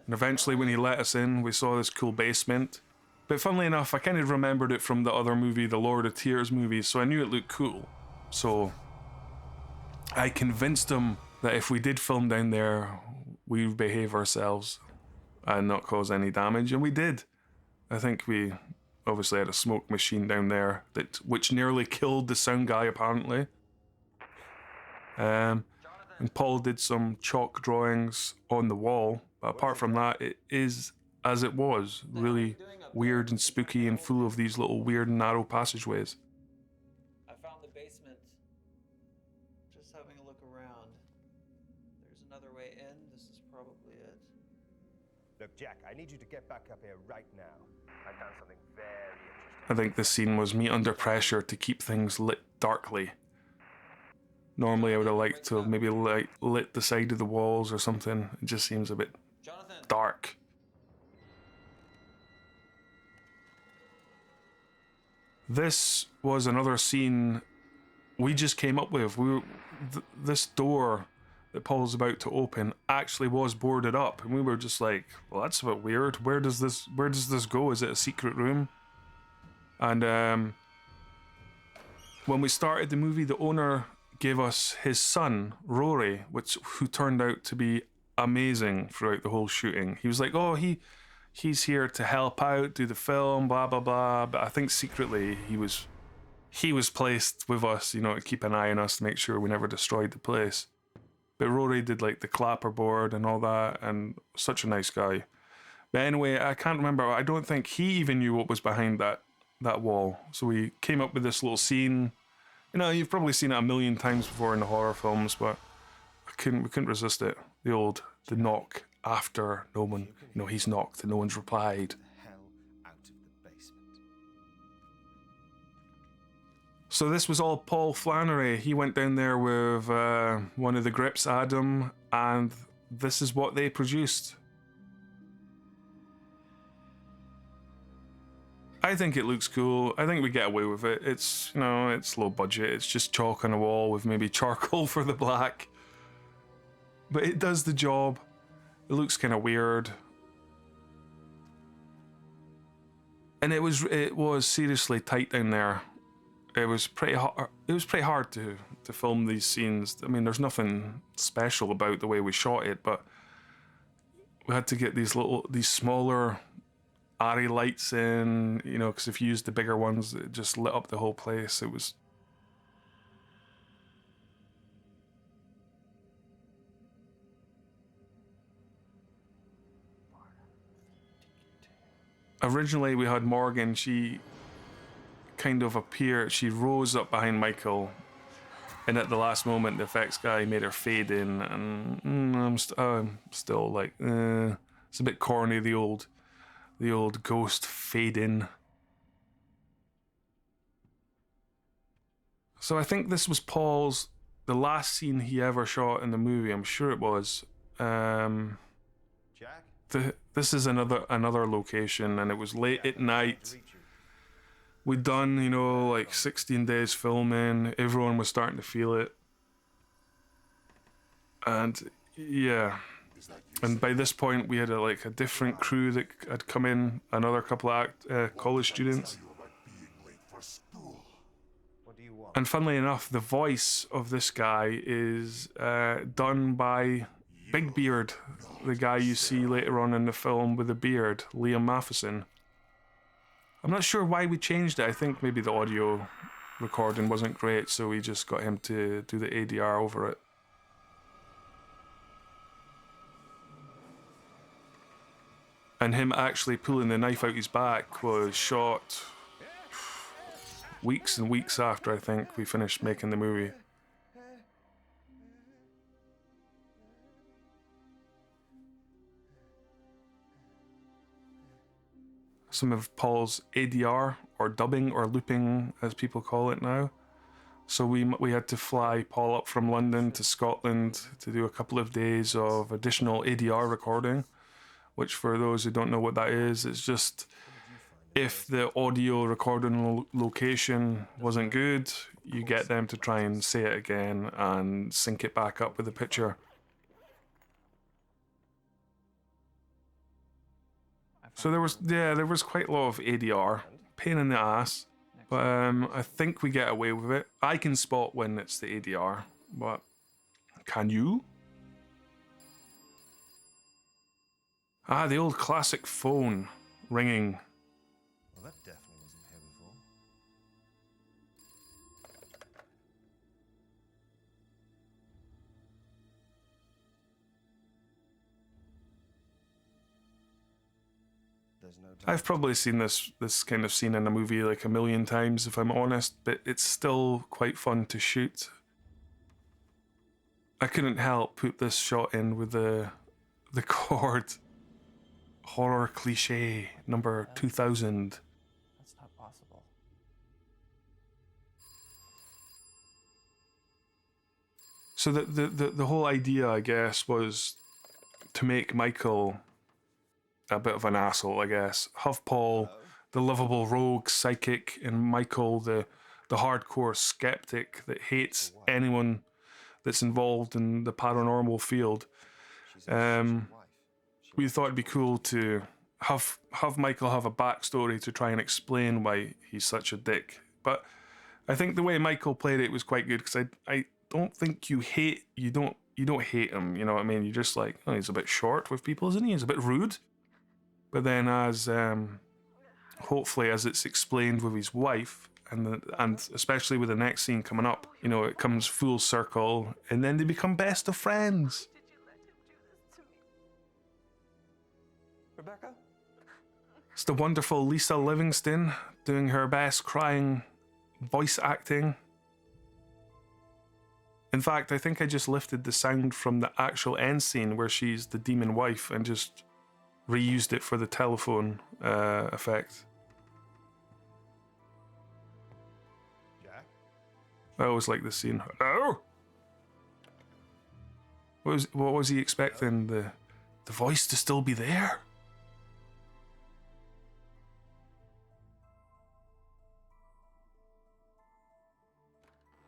And eventually when he let us in, we saw this cool basement. But funnily enough, I kind of remembered it from the other movie, the Lord of Tears movie, so I knew it looked cool. So I convinced him that if we did film down there, we would behave ourselves and not cause any damage, and we did. I think we obviously had a smoke machine down there which nearly killed the sound guy apparently. And Paul did some chalk drawings on the wall, but apart from that, it is as it was, really weird and spooky and full of these little weird narrow passageways. I found the basement. Just having a look around. There's another way in. This is probably it. Look, Jack, I need you to get back up here right now. I found something very interesting. I think this scene was me under pressure to keep things lit darkly. Normally I would have liked to have maybe lit the side of the walls or something. It just seems a bit dark. This was another scene we just came up with. This door that Paul's about to open actually was boarded up, and we were just like, well, that's a bit weird. Where does this go? Is it a secret room? And when we started the movie, the owner gave us his son, Rory, who turned out to be amazing throughout the whole shooting. He was like, oh, he's here to help out, do the film, blah blah blah. But I think secretly he was placed with us, you know, to keep an eye on us to make sure we never destroyed the place. But Rory did like the clapperboard and all that, and such a nice guy. But anyway, I can't remember. I don't think he even knew what was behind that wall. So we came up with this little scene. You know, you've probably seen it a million times before in the horror films, but we couldn't resist it. The knock after no one, you know, he's knocked and no one's replied. Hell out of the basement. So this was all Paul Flannery. He went down there with one of the grips, Adam, and this is what they produced. I think it looks cool. I think we get away with it. It's, you know, it's low budget. It's just chalk on a wall with maybe charcoal for the black. But it does the job. It looks kind of weird. And it was seriously tight down there. It was pretty hard. It was pretty hard to film these scenes. I mean, there's nothing special about the way we shot it, but we had to get these smaller ARRI lights in, you know, because if you used the bigger ones, it just lit up the whole place. It was... Originally, we had Morgan. She kind of appeared. She rose up behind Michael, and at the last moment, the effects guy made her fade in, and I'm still like, it's a bit corny. The old ghost fade in. So I think this was the last scene he ever shot in the movie. I'm sure it was. Jack? This is another location, and it was late at night. We'd done, you know, like 16 days filming. Everyone was starting to feel it. And yeah. And by this point, we had a different crew that had come in, another couple of college students. What do you want? And funnily enough, the voice of this guy is done by Big Beard, the guy you see later on in the film with the beard, Liam Matheson. I'm not sure why we changed it. I think maybe the audio recording wasn't great, so we just got him to do the ADR over it. And him actually pulling the knife out his back was shot weeks and weeks after I think we finished making the movie. Some of Paul's ADR, or dubbing, or looping as people call it now. So we had to fly Paul up from London to Scotland to do a couple of days of additional ADR recording, which for those who don't know what that is, it's just if the audio recording location wasn't good, you get them to try and say it again and sync it back up with the picture. So there was quite a lot of ADR, pain in the ass, but I think we get away with it. I can spot when it's the ADR, but can you? Ah, the old classic phone ringing. Well, that definitely wasn't here before. There's no I've probably seen this kind of scene in a movie like a million times, if I'm honest, but it's still quite fun to shoot. I couldn't help put this shot in with the chord. Horror cliche number 2000. That's not possible. So the whole idea, I guess, was to make Michael a bit of an asshole, I guess. Have Paul, the lovable rogue psychic, and Michael, the hardcore skeptic that hates anyone that's involved in the paranormal field. We thought it'd be cool to have Michael have a backstory to try and explain why he's such a dick. But I think the way Michael played it was quite good, because I don't think you don't hate him, you know what I mean? You're just like, oh, he's a bit short with people, isn't he? He's a bit rude. But then as hopefully as it's explained with his wife, and especially with the next scene coming up, you know, it comes full circle, and then they become best of friends. Rebecca? It's the wonderful Lisa Livingston doing her best crying voice acting. In fact, I think I just lifted the sound from the actual end scene where she's the demon wife and just reused it for the telephone effect. Jack? I always like this scene. Hello? What was he expecting? The voice to still be there?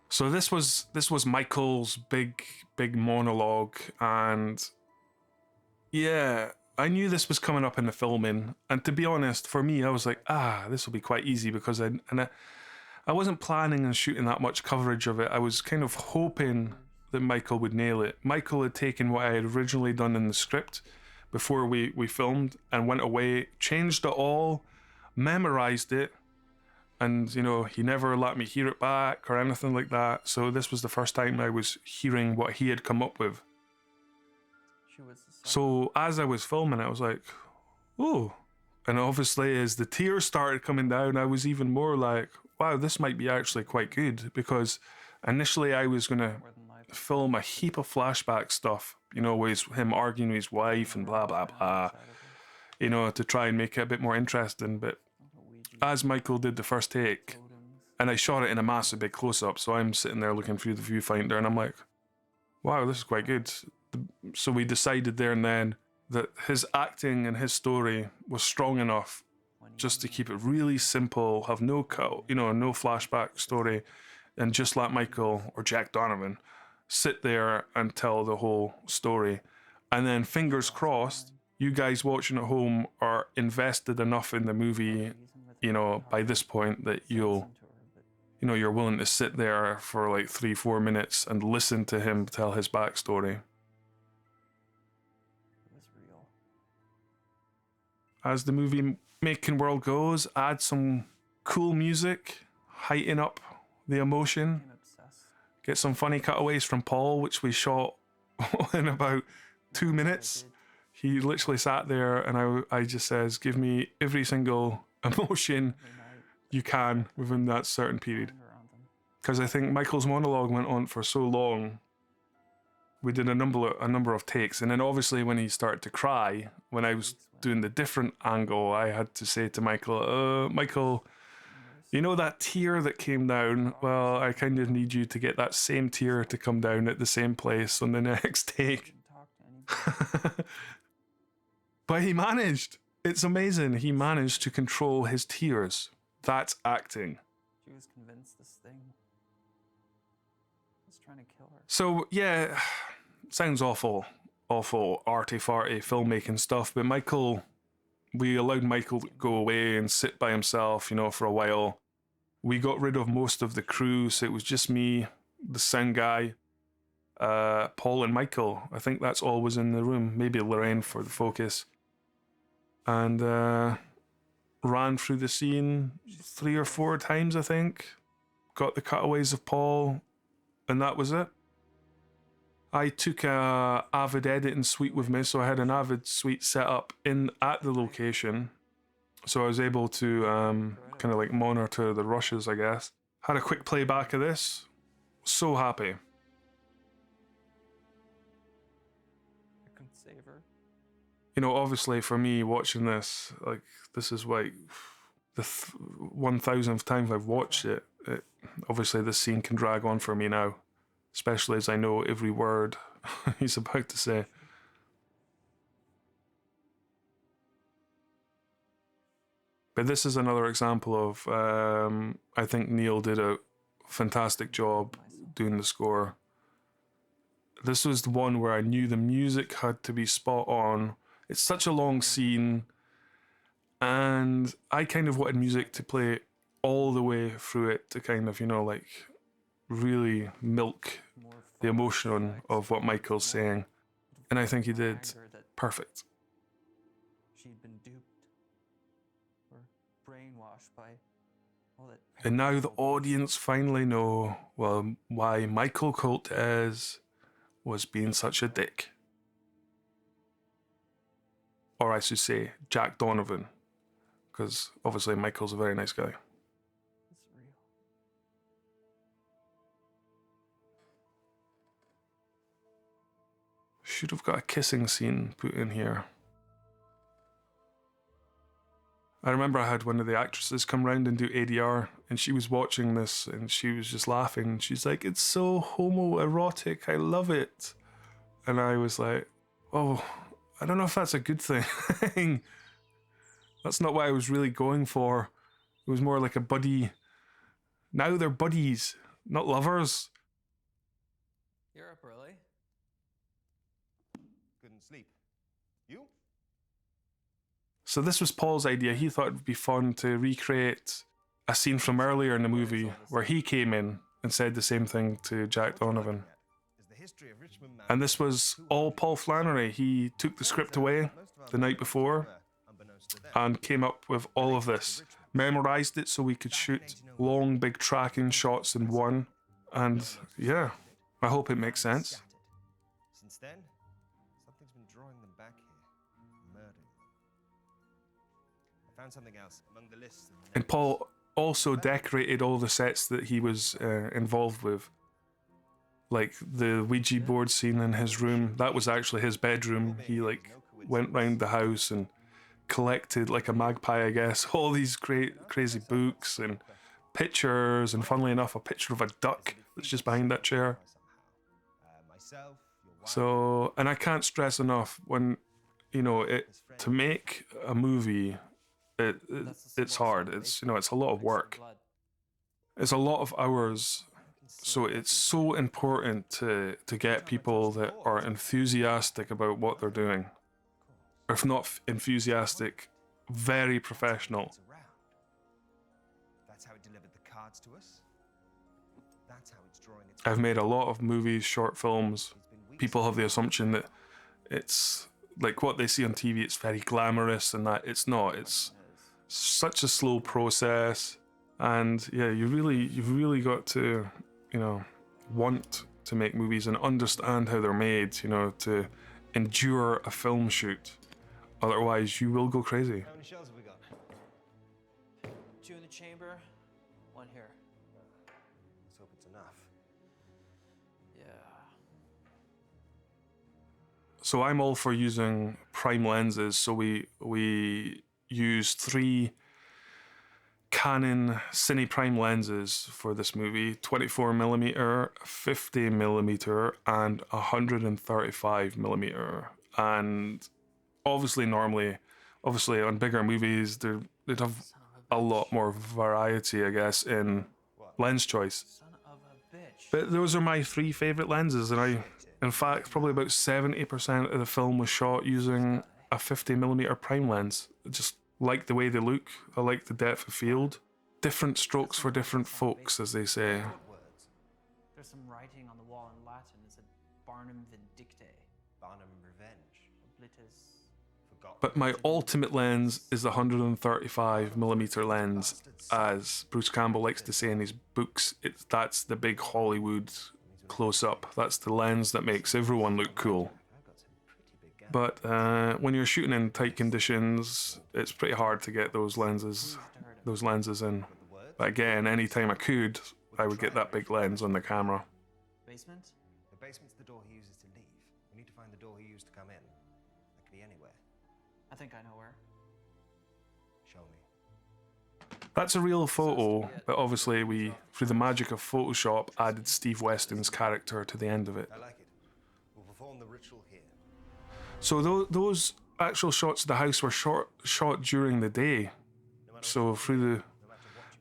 So this was Michael's big monologue, and yeah, I knew this was coming up in the filming, and to be honest, for me, I was like, this will be quite easy, because I wasn't planning on shooting that much coverage of it. I was kind of hoping that Michael would nail it. Michael had taken what I had originally done in the script before we filmed and went away, changed it all, memorized it, and, you know, he never let me hear it back or anything like that. So this was the first time I was hearing what he had come up with. So as I was filming, I was like, oh. And obviously as the tears started coming down, I was even more like, wow, this might be actually quite good. Because initially I was going to film a heap of flashback stuff, you know, with him arguing with his wife and blah, blah, blah, you know, to try and make it a bit more interesting. But as Michael did the first take, and I shot it in a massive big close-up, so I'm sitting there looking through the viewfinder, and I'm like, wow, this is quite good. So we decided there and then that his acting and his story was strong enough just to keep it really simple, have no no flashback story, and just let Michael or Jack Donovan sit there and tell the whole story. And then fingers crossed, you guys watching at home are invested enough in the movie, you know, by this point that you're willing to sit there for like 3-4 minutes and listen to him tell his backstory. As the movie making world goes, add some cool music, heighten up the emotion, get some funny cutaways from Paul, which we shot in about 2 minutes. He literally sat there and I just says, give me every single emotion you can within that certain period. Because I think Michael's monologue went on for so long, we did a number of takes, and then obviously when he started to cry, when I was doing the different angle, I had to say to Michael, Michael, you know that tear that came down? Well, I kind of need you to get that same tear to come down at the same place on the next take. But he managed. It's amazing. He managed to control his tears. That's acting. She was convinced this thing was trying to kill her. So, yeah, sounds awful arty-farty filmmaking stuff, but we allowed Michael to go away and sit by himself, for a while. We got rid of most of the crew, so it was just me, the sound guy, Paul and Michael. I think that's all was in the room. Maybe Lorraine for the focus. And ran through the scene 3 or 4 times, I think. Got the cutaways of Paul, and that was it. I took a Avid editing suite with me, so I had an Avid suite set up at the location. So I was able to kind of like monitor the rushes, I guess. Had a quick playback of this. So happy. I couldn't save her. Obviously for me watching this, like this is like the 1000th time I've watched it. Obviously this scene can drag on for me now, especially as I know every word he's about to say. But this is another example of, I think Neil did a fantastic job doing the score. This was the one where I knew the music had to be spot on. It's such a long scene, and I kind of wanted music to play all the way through it to kind of, like, really milk the emotion of what Michael's saying. And I think he did perfect. She'd been duped or brainwashed by all that. And now the audience finally know, well, why Michael Coltez was being such a dick. Or I should say, Jack Donovan. Because obviously Michael's a very nice guy. It's real. Should have got a kissing scene put in here. I remember I had one of the actresses come round and do ADR, and she was watching this and she was just laughing. She's like, "It's so homoerotic, I love it." And I was like, oh, I don't know if that's a good thing. That's not what I was really going for. It was more like a buddy. Now they're buddies, not lovers. You're up early. Couldn't sleep. You? So this was Paul's idea. He thought it would be fun to recreate a scene from earlier in the movie where he came in and said the same thing to Jack Donovan. And this was all Paul Flannery. He took the script away the night before and came up with all of this. Memorized it so we could shoot long, big tracking shots in one. And yeah, I hope it makes sense. Since then, something's been drawing them back here, murdering them. I found something else among the lists. And Paul also decorated all the sets that he was involved with. Like the Ouija board scene in his room, that was actually his bedroom. He like went round the house and collected, like a magpie, I guess, all these great crazy books and pictures, and funnily enough a picture of a duck that's just behind that chair. So, and I can't stress enough when, to make a movie, it's hard. It's a lot of work. It's a lot of hours. So it's so important to get people that are enthusiastic about what they're doing. Or if not enthusiastic, very professional. That's how it delivered the cards to us. That's how it's drawing its. I've made a lot of movies, short films. People have the assumption that it's like what they see on TV, it's very glamorous, and that it's not. It's such a slow process. And yeah, you've really got to, want to make movies and understand how they're made, to endure a film shoot. Otherwise, you will go crazy. How many shells have we got? 2 in the chamber, 1 here. Let's hope it's enough. Yeah. So I'm all for using prime lenses. So we used 3 Canon Cine Prime lenses for this movie: 24mm, 50mm, and 135mm. And obviously on bigger movies, they'd have Son of a lot more variety, I guess, in lens choice. Son of a bitch. But those are my 3 favorite lenses, and in fact, probably about 70% of the film was shot using a 50mm prime lens. I just like the way they look. I like the depth of field. Different strokes for different folks, as they say. What words? There's some writing on the wall in Latin. It said Barnum Vindicte. Barnum Revenge. Oblitus. Forgotten. But my ultimate lens is the 135mm lens, as Bruce Campbell likes to say in his books. That's the big Hollywood close-up. That's the lens that makes everyone look cool. I've got some pretty big guns. But when you're shooting in tight conditions, it's pretty hard to get those lenses in. But again, anytime I could, I would get that big lens on the camera. Basement? The basement's the door he uses to leave. We need to find the door he used to come in. That could be anywhere. I think I know where. Show me. That's a real photo, but obviously we, through the magic of Photoshop, added Steve Weston's character to the end of it. I like it. We'll perform the ritual here. So those actual shots of the house were shot during the day. So through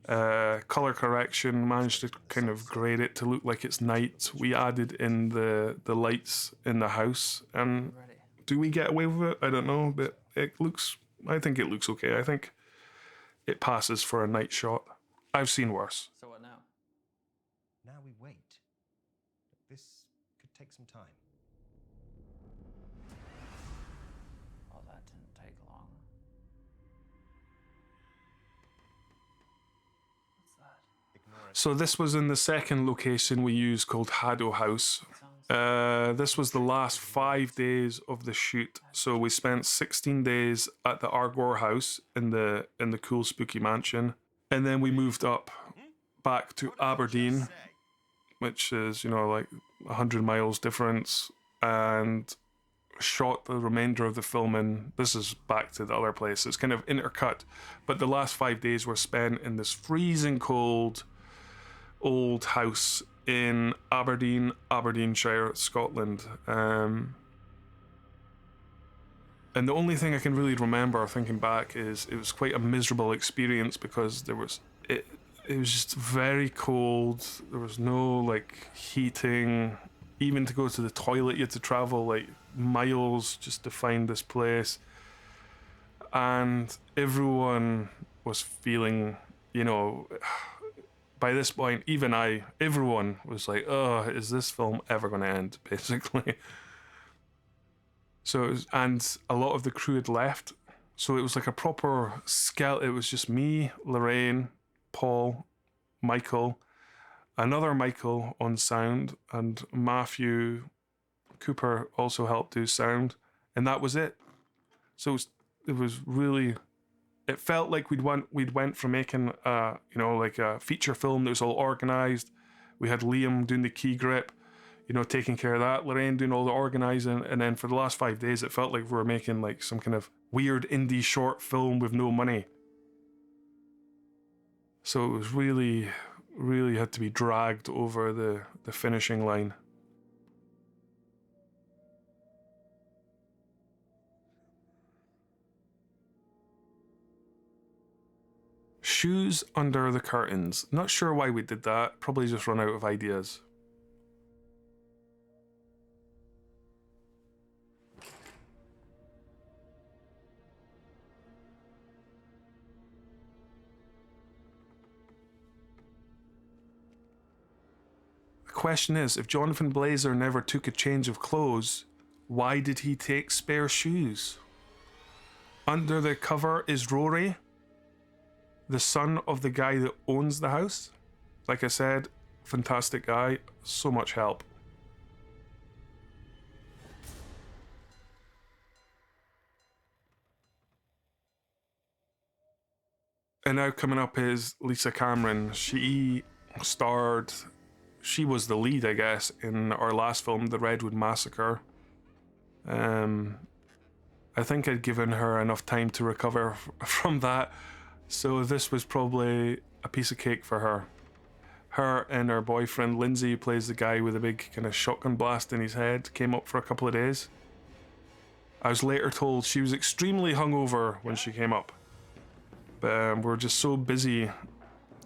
the color correction, managed to kind of grade it to look like it's night. We added in the lights in the house, and Ready. do we get away with it? I don't know, but I think it looks okay. I think it passes for a night shot. I've seen worse. So what now? Now we wait. This could take some time. Oh, that didn't take long. What's that? Ignore it. So this was in the second location we used called Argor House. Sounds This was the last 5 days of the shoot. So we spent 16 days at the Argor House in the cool spooky mansion, and then we moved up back to Aberdeen, which is like 100 miles difference, and shot the remainder of the film in. This is back to the other place. It's kind of intercut, but the last 5 days were spent in this freezing cold old house in Aberdeen, Aberdeenshire, Scotland. And the only thing I can really remember thinking back is it was quite a miserable experience because it was just very cold. There was no like heating. Even to go to the toilet, you had to travel like miles just to find this place. And everyone was feeling, by this point, everyone was like, oh, is this film ever going to end, basically. So, and a lot of the crew had left. So it was like a proper skeleton. It was just me, Lorraine, Paul, Michael, another Michael on sound, and Matthew Cooper also helped do sound. And that was it. So it was really... It felt like we'd went from making like a feature film that was all organized. We had Liam doing the key grip, taking care of that. Lorraine doing all the organizing, and then for the last 5 days, it felt like we were making like some kind of weird indie short film with no money. So it was really, really had to be dragged over the finishing line. Shoes under the curtains. Not sure why we did that. Probably just run out of ideas. The question is, if Jonathan Blazer never took a change of clothes, why did he take spare shoes? Under the cover is Rory, the son of the guy that owns the house. Like I said, fantastic guy, so much help. And now coming up is Lisa Cameron. She was the lead, I guess, in our last film, The Redwood Massacre. I think I'd given her enough time to recover from that. So this was probably a piece of cake for her. Her and her boyfriend Lindsay, who plays the guy with a big kind of shotgun blast in his head, came up for a couple of days. I was later told she was extremely hungover when she came up. But we're just so busy.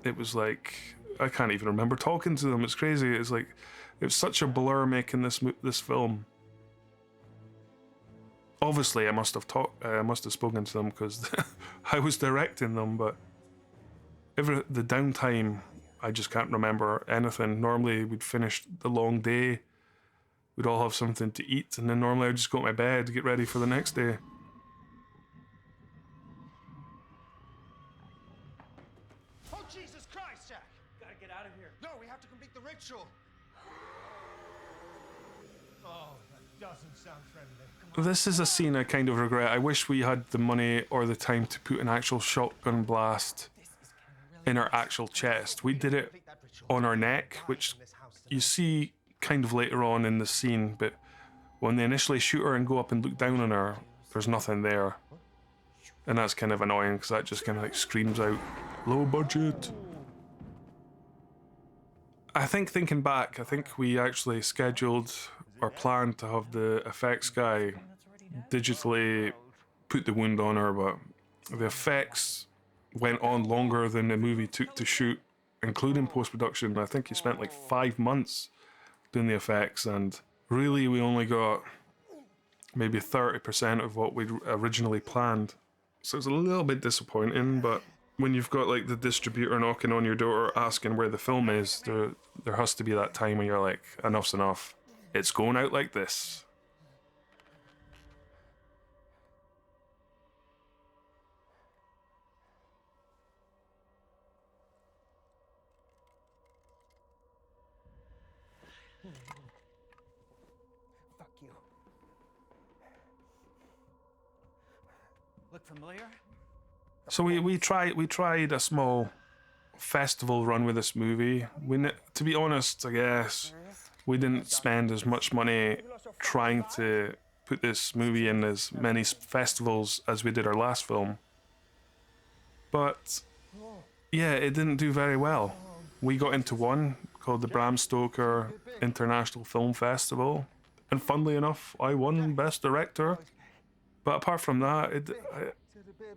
It was like, I can't even remember talking to them. It's crazy. It's like, it was such a blur making this film. Obviously, I must have spoken to them because I was directing them. But the downtime, I just can't remember anything. Normally, we'd finish the long day. We'd all have something to eat, and then normally I'd just go to my bed to get ready for the next day. Oh, Jesus Christ, Jack! Gotta get out of here. No, we have to complete the ritual. Oh, that doesn't sound friendly. This is a scene I kind of regret. I wish we had the money or the time to put an actual shotgun blast in our actual chest. We did it on our neck, which you see kind of later on in the scene, but when they initially shoot her and go up and look down on her, there's nothing there. And that's kind of annoying because that just kind of like screams out, low budget. I think thinking back, I think we actually scheduled or planned to have the effects guy digitally put the wound on her, but the effects went on longer than the movie took to shoot, including post-production. I think he spent like 5 months doing the effects, and really we only got maybe 30% of what we'd originally planned. So it's a little bit disappointing, but when you've got like the distributor knocking on your door asking where the film is, there has to be that time when you're like, enough's enough. It's going out like this. Fuck you. Look familiar? So we tried a small festival run with this movie. To be honest, I guess we didn't spend as much money trying to put this movie in as many festivals as we did our last film. But yeah, it didn't do very well. We got into one called the Bram Stoker International Film Festival, and funnily enough, I won Best Director. But apart from that,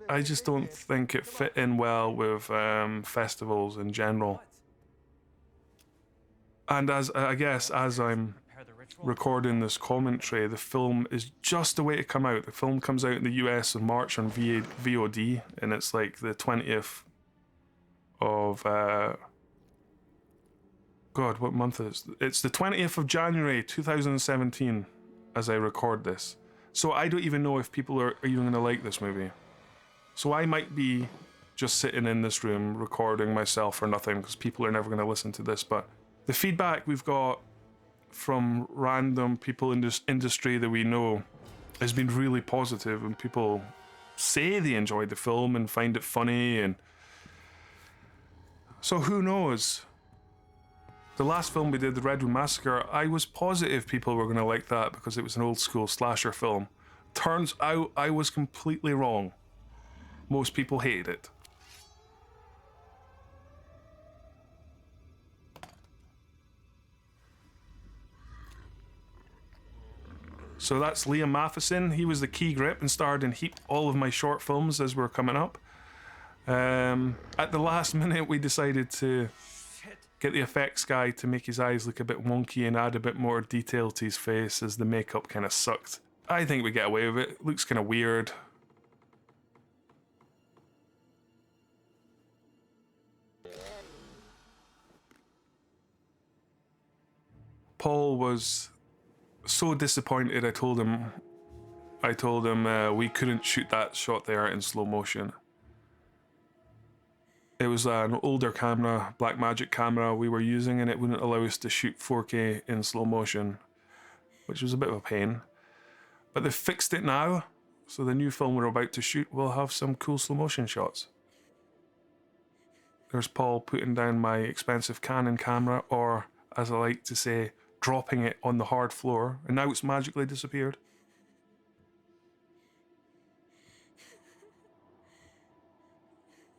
I just don't think it fit in well with festivals in general. And as I'm recording this commentary, the film is just away to come out. The film comes out in the US in March on VOD, and it's like the 20th of God, what month is it? It's the 20th of January 2017 as I record this. So I don't even know if people are even going to like this movie. So I might be just sitting in this room recording myself for nothing because people are never going to listen to this. But the feedback we've got from random people in this industry that we know has been really positive, and people say they enjoyed the film and find it funny. And so who knows? The last film we did, The Redwood Massacre, I was positive people were going to like that because it was an old school slasher film. Turns out I was completely wrong. Most people hated it. So that's Liam Matheson. He was the key grip and starred in all of my short films as we're coming up. At the last minute, we decided to get the effects guy to make his eyes look a bit wonky and add a bit more detail to his face as the makeup kind of sucked. I think we get away with it. Looks kind of weird. Paul was so disappointed. I told him we couldn't shoot that shot there in slow motion. It was an older camera, Blackmagic camera we were using, and it wouldn't allow us to shoot 4K in slow motion, which was a bit of a pain. But they fixed it now, so the new film we're about to shoot will have some cool slow motion shots. There's Paul putting down my expensive Canon camera, or as I like to say, dropping it on the hard floor, and now it's magically disappeared.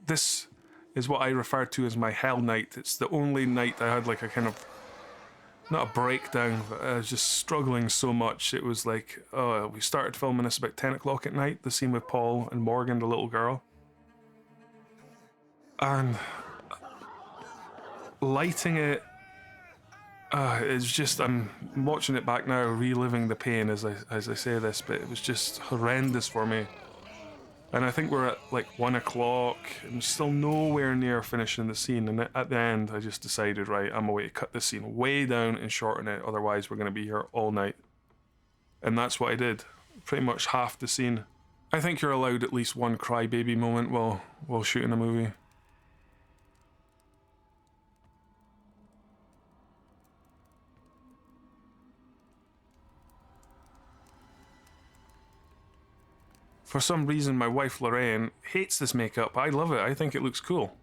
This is what I refer to as my hell night. It's the only night I had like a kind of not a breakdown, but I was just struggling so much. It was like, oh, we started filming this about 10 o'clock at night, the scene with Paul and Morgan, the little girl. And lighting it, it's just, I'm watching it back now, reliving the pain as I say this, but it was just horrendous for me. And I think we're at like 1 o'clock, and still nowhere near finishing the scene. And at the end, I just decided, right, I'm going to cut this scene way down and shorten it. Otherwise, we're going to be here all night. And that's what I did. Pretty much half the scene. I think you're allowed at least one crybaby moment while shooting a movie. For some reason, my wife Lorraine hates this makeup. I love it. I think it looks cool.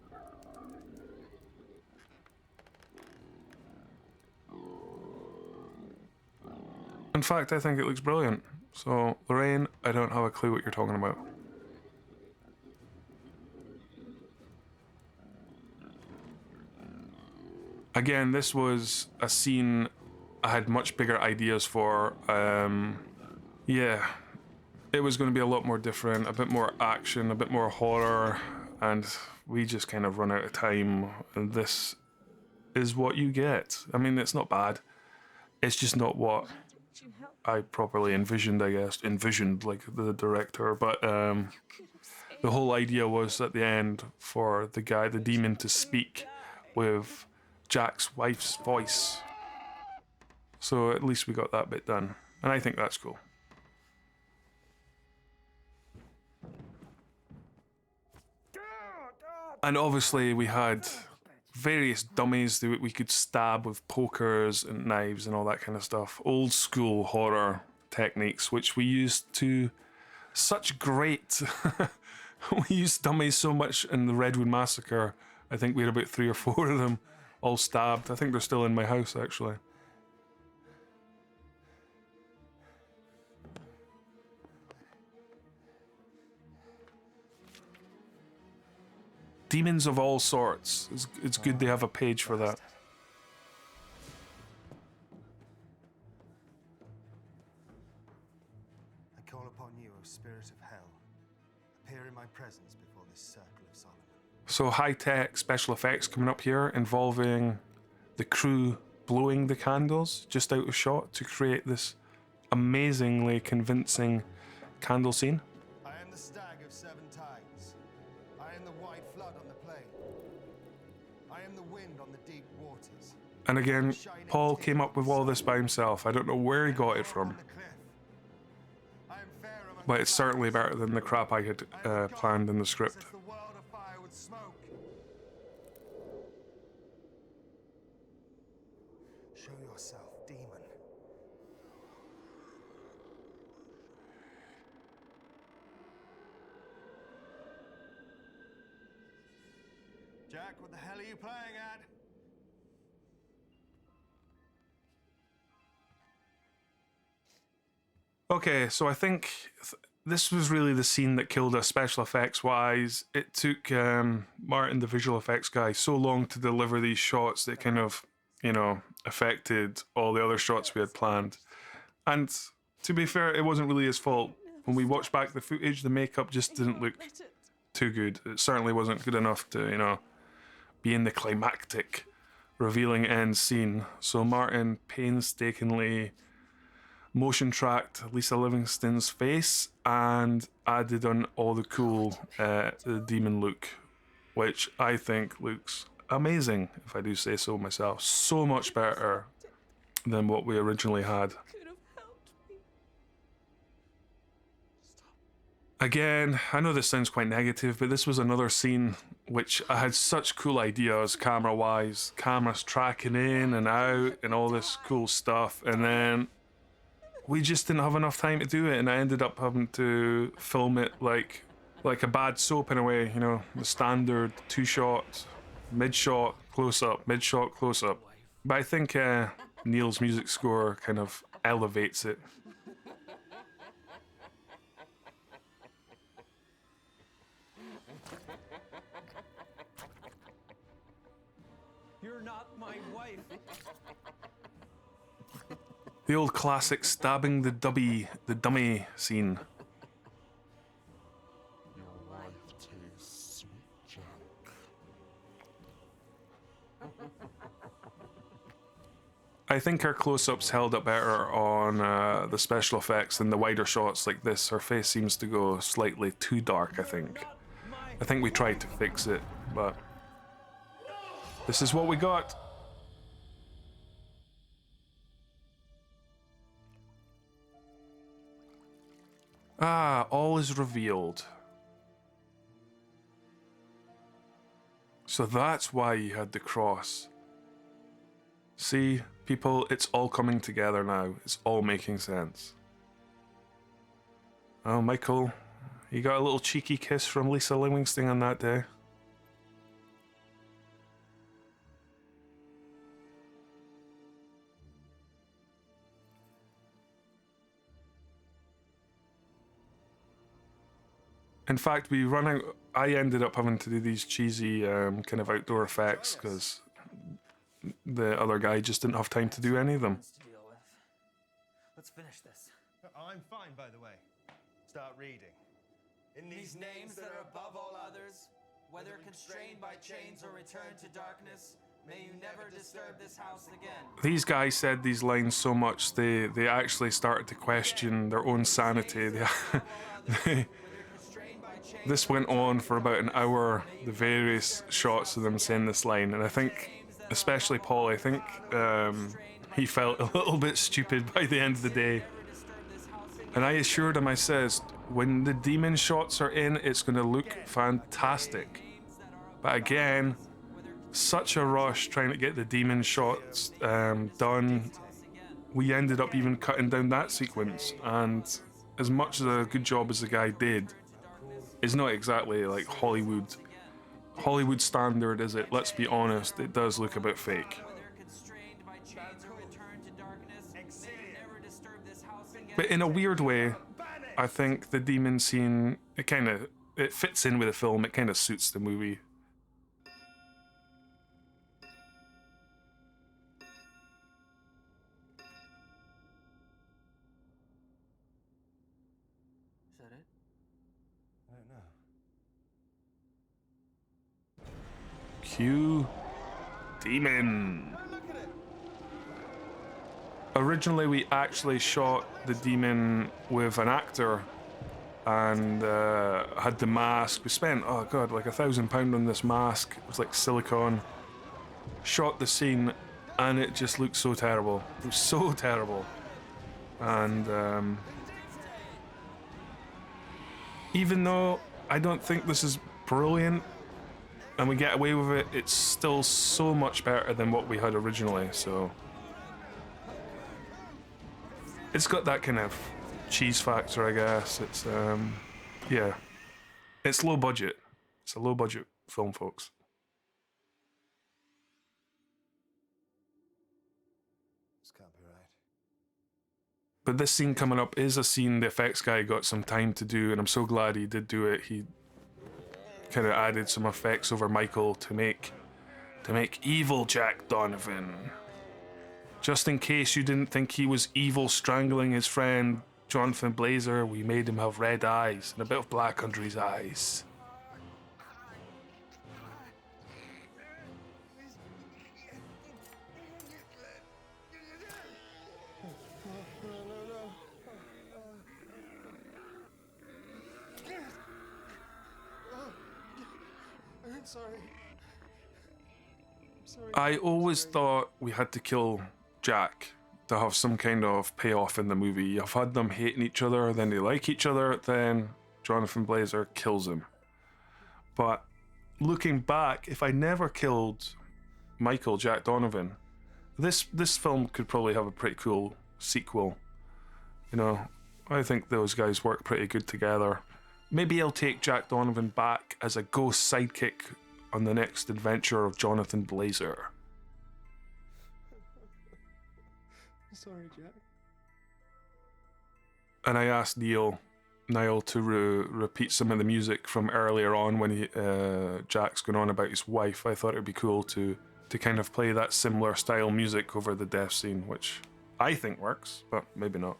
In fact, I think it looks brilliant. So, Lorraine, I don't have a clue what you're talking about. Again, this was a scene I had much bigger ideas for. Yeah. It was going to be a lot more different, a bit more action, a bit more horror, and we just kind of run out of time, and this is what you get. I mean, it's not bad. It's just not what I properly envisioned, I guess. Envisioned, like the director, but the whole idea was at the end for the demon, to speak with Jack's wife's voice. So at least we got that bit done, and I think that's cool. And obviously we had various dummies that we could stab with pokers and knives and all that kind of stuff. Old school horror techniques, which we used to such great... We used dummies so much in the Redwood Massacre. I think we had about 3 or 4 of them all stabbed. I think they're still in my house, actually. Demons of all sorts. It's good they have a page for that. I call upon you, O spirit of hell. Appear in my presence before this circle of Solomon. So high-tech special effects coming up here involving the crew blowing the candles just out of shot to create this amazingly convincing candle scene. I am the stag of 7 tides. I am the white flood on the plain. I am the wind on the deep waters. And again, Paul came up with all this by himself. I don't know where he got it from, but it's certainly better than the crap I had planned in the script. Show yourself, demon. Jack, what the hell are you playing at? Okay, so I think this was really the scene that killed us special effects wise. It took Martin, the visual effects guy, so long to deliver these shots that kind of, affected all the other shots we had planned. And to be fair, it wasn't really his fault. When we watched back the footage, the makeup just didn't look too good. It certainly wasn't good enough to, be in the climactic, revealing end scene. So Martin painstakingly motion tracked Lisa Livingston's face and added on all the cool the demon look, which I think looks amazing, if I do say so myself. So much better than what we originally had. Again, I know this sounds quite negative, but this was another scene which I had such cool ideas camera-wise, cameras tracking in and out and all this cool stuff, and then we just didn't have enough time to do it, and I ended up having to film it like a bad soap in a way, the standard 2-shot, mid-shot, close-up, mid-shot, close-up. But I think Neil's music score kind of elevates it. You're not my wife. The old classic stabbing the dummy scene. Your wife tastes sweet junk. I think her close-ups held up better on the special effects than the wider shots like this. Her face seems to go slightly too dark, I think. I think we tried to fix it, but this is what we got. Ah, all is revealed. So that's why you had the cross. See, people, it's all coming together now. It's all making sense. Oh, Michael, you got a little cheeky kiss from Lisa Livingston on that day. In fact, we run out. I ended up having to do these cheesy kind of outdoor effects because the other guy just didn't have time to do any of them. To deal with. Let's finish this. I'm fine, by the way. Start reading. In These names that are above all others, whether constrained by chains or returned to darkness, may you never disturb this house again. These guys said these lines so much they actually started to question their own sanity. This went on for about an hour, the various shots of them saying this line, and I think, especially Paul, I think he felt a little bit stupid by the end of the day. And I assured him, I says, when the demon shots are in, it's going to look fantastic. But again, such a rush trying to get the demon shots done. We ended up even cutting down that sequence, and as much as a good job as the guy did, it's not exactly like Hollywood standard, is it? Let's be honest, it does look a bit fake. But in a weird way, I think the demon scene, it fits in with the film, it kind of suits the movie. Is that it? I don't know. Cue demon. Originally, we actually shot the demon with an actor and had the mask. We spent, oh god, like £1,000 on this mask. It was like silicone. Shot the scene and it just looked so terrible. It was so terrible. And even though I don't think this is brilliant and we get away with it, it's still so much better than what we had originally, so it's got that kind of cheese factor, I guess. It's yeah, it's low budget. It's a low budget film, folks. This can't be right. But this scene coming up is a scene the effects guy got some time to do, and I'm so glad he did do it. He kind of added some effects over Michael to make evil Jack Donovan. Just in case you didn't think he was evil strangling his friend Jonathan Blazer, we made him have red eyes and a bit of black under his eyes. I'm sorry. I always thought we had to kill Jack to have some kind of payoff in the movie. I've had them hating each other, then they like each other, then Jonathan Blazer kills him. But looking back, if I never killed Michael, Jack Donovan, this film could probably have a pretty cool sequel. You know, I think those guys work pretty good together. Maybe I'll take Jack Donovan back as a ghost sidekick on the next adventure of Jonathan Blazer. Sorry, Jack. And I asked Niall to repeat some of the music from earlier on when Jack's going on about his wife. I thought it would be cool to kind of play that similar style music over the death scene, which I think works, but maybe not.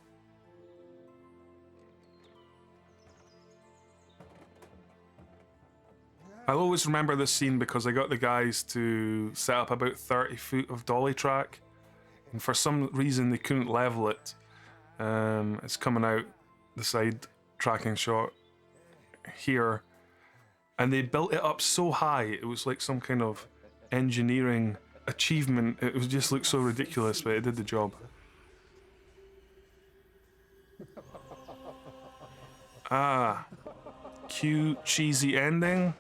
I'll always remember this scene because I got the guys to set up about 30 foot of dolly track, and for some reason they couldn't level it. It's coming out the side tracking shot here, and they built it up so high it was like some kind of engineering achievement. It was just looked so ridiculous, but it did the job. Ah, cute cheesy ending.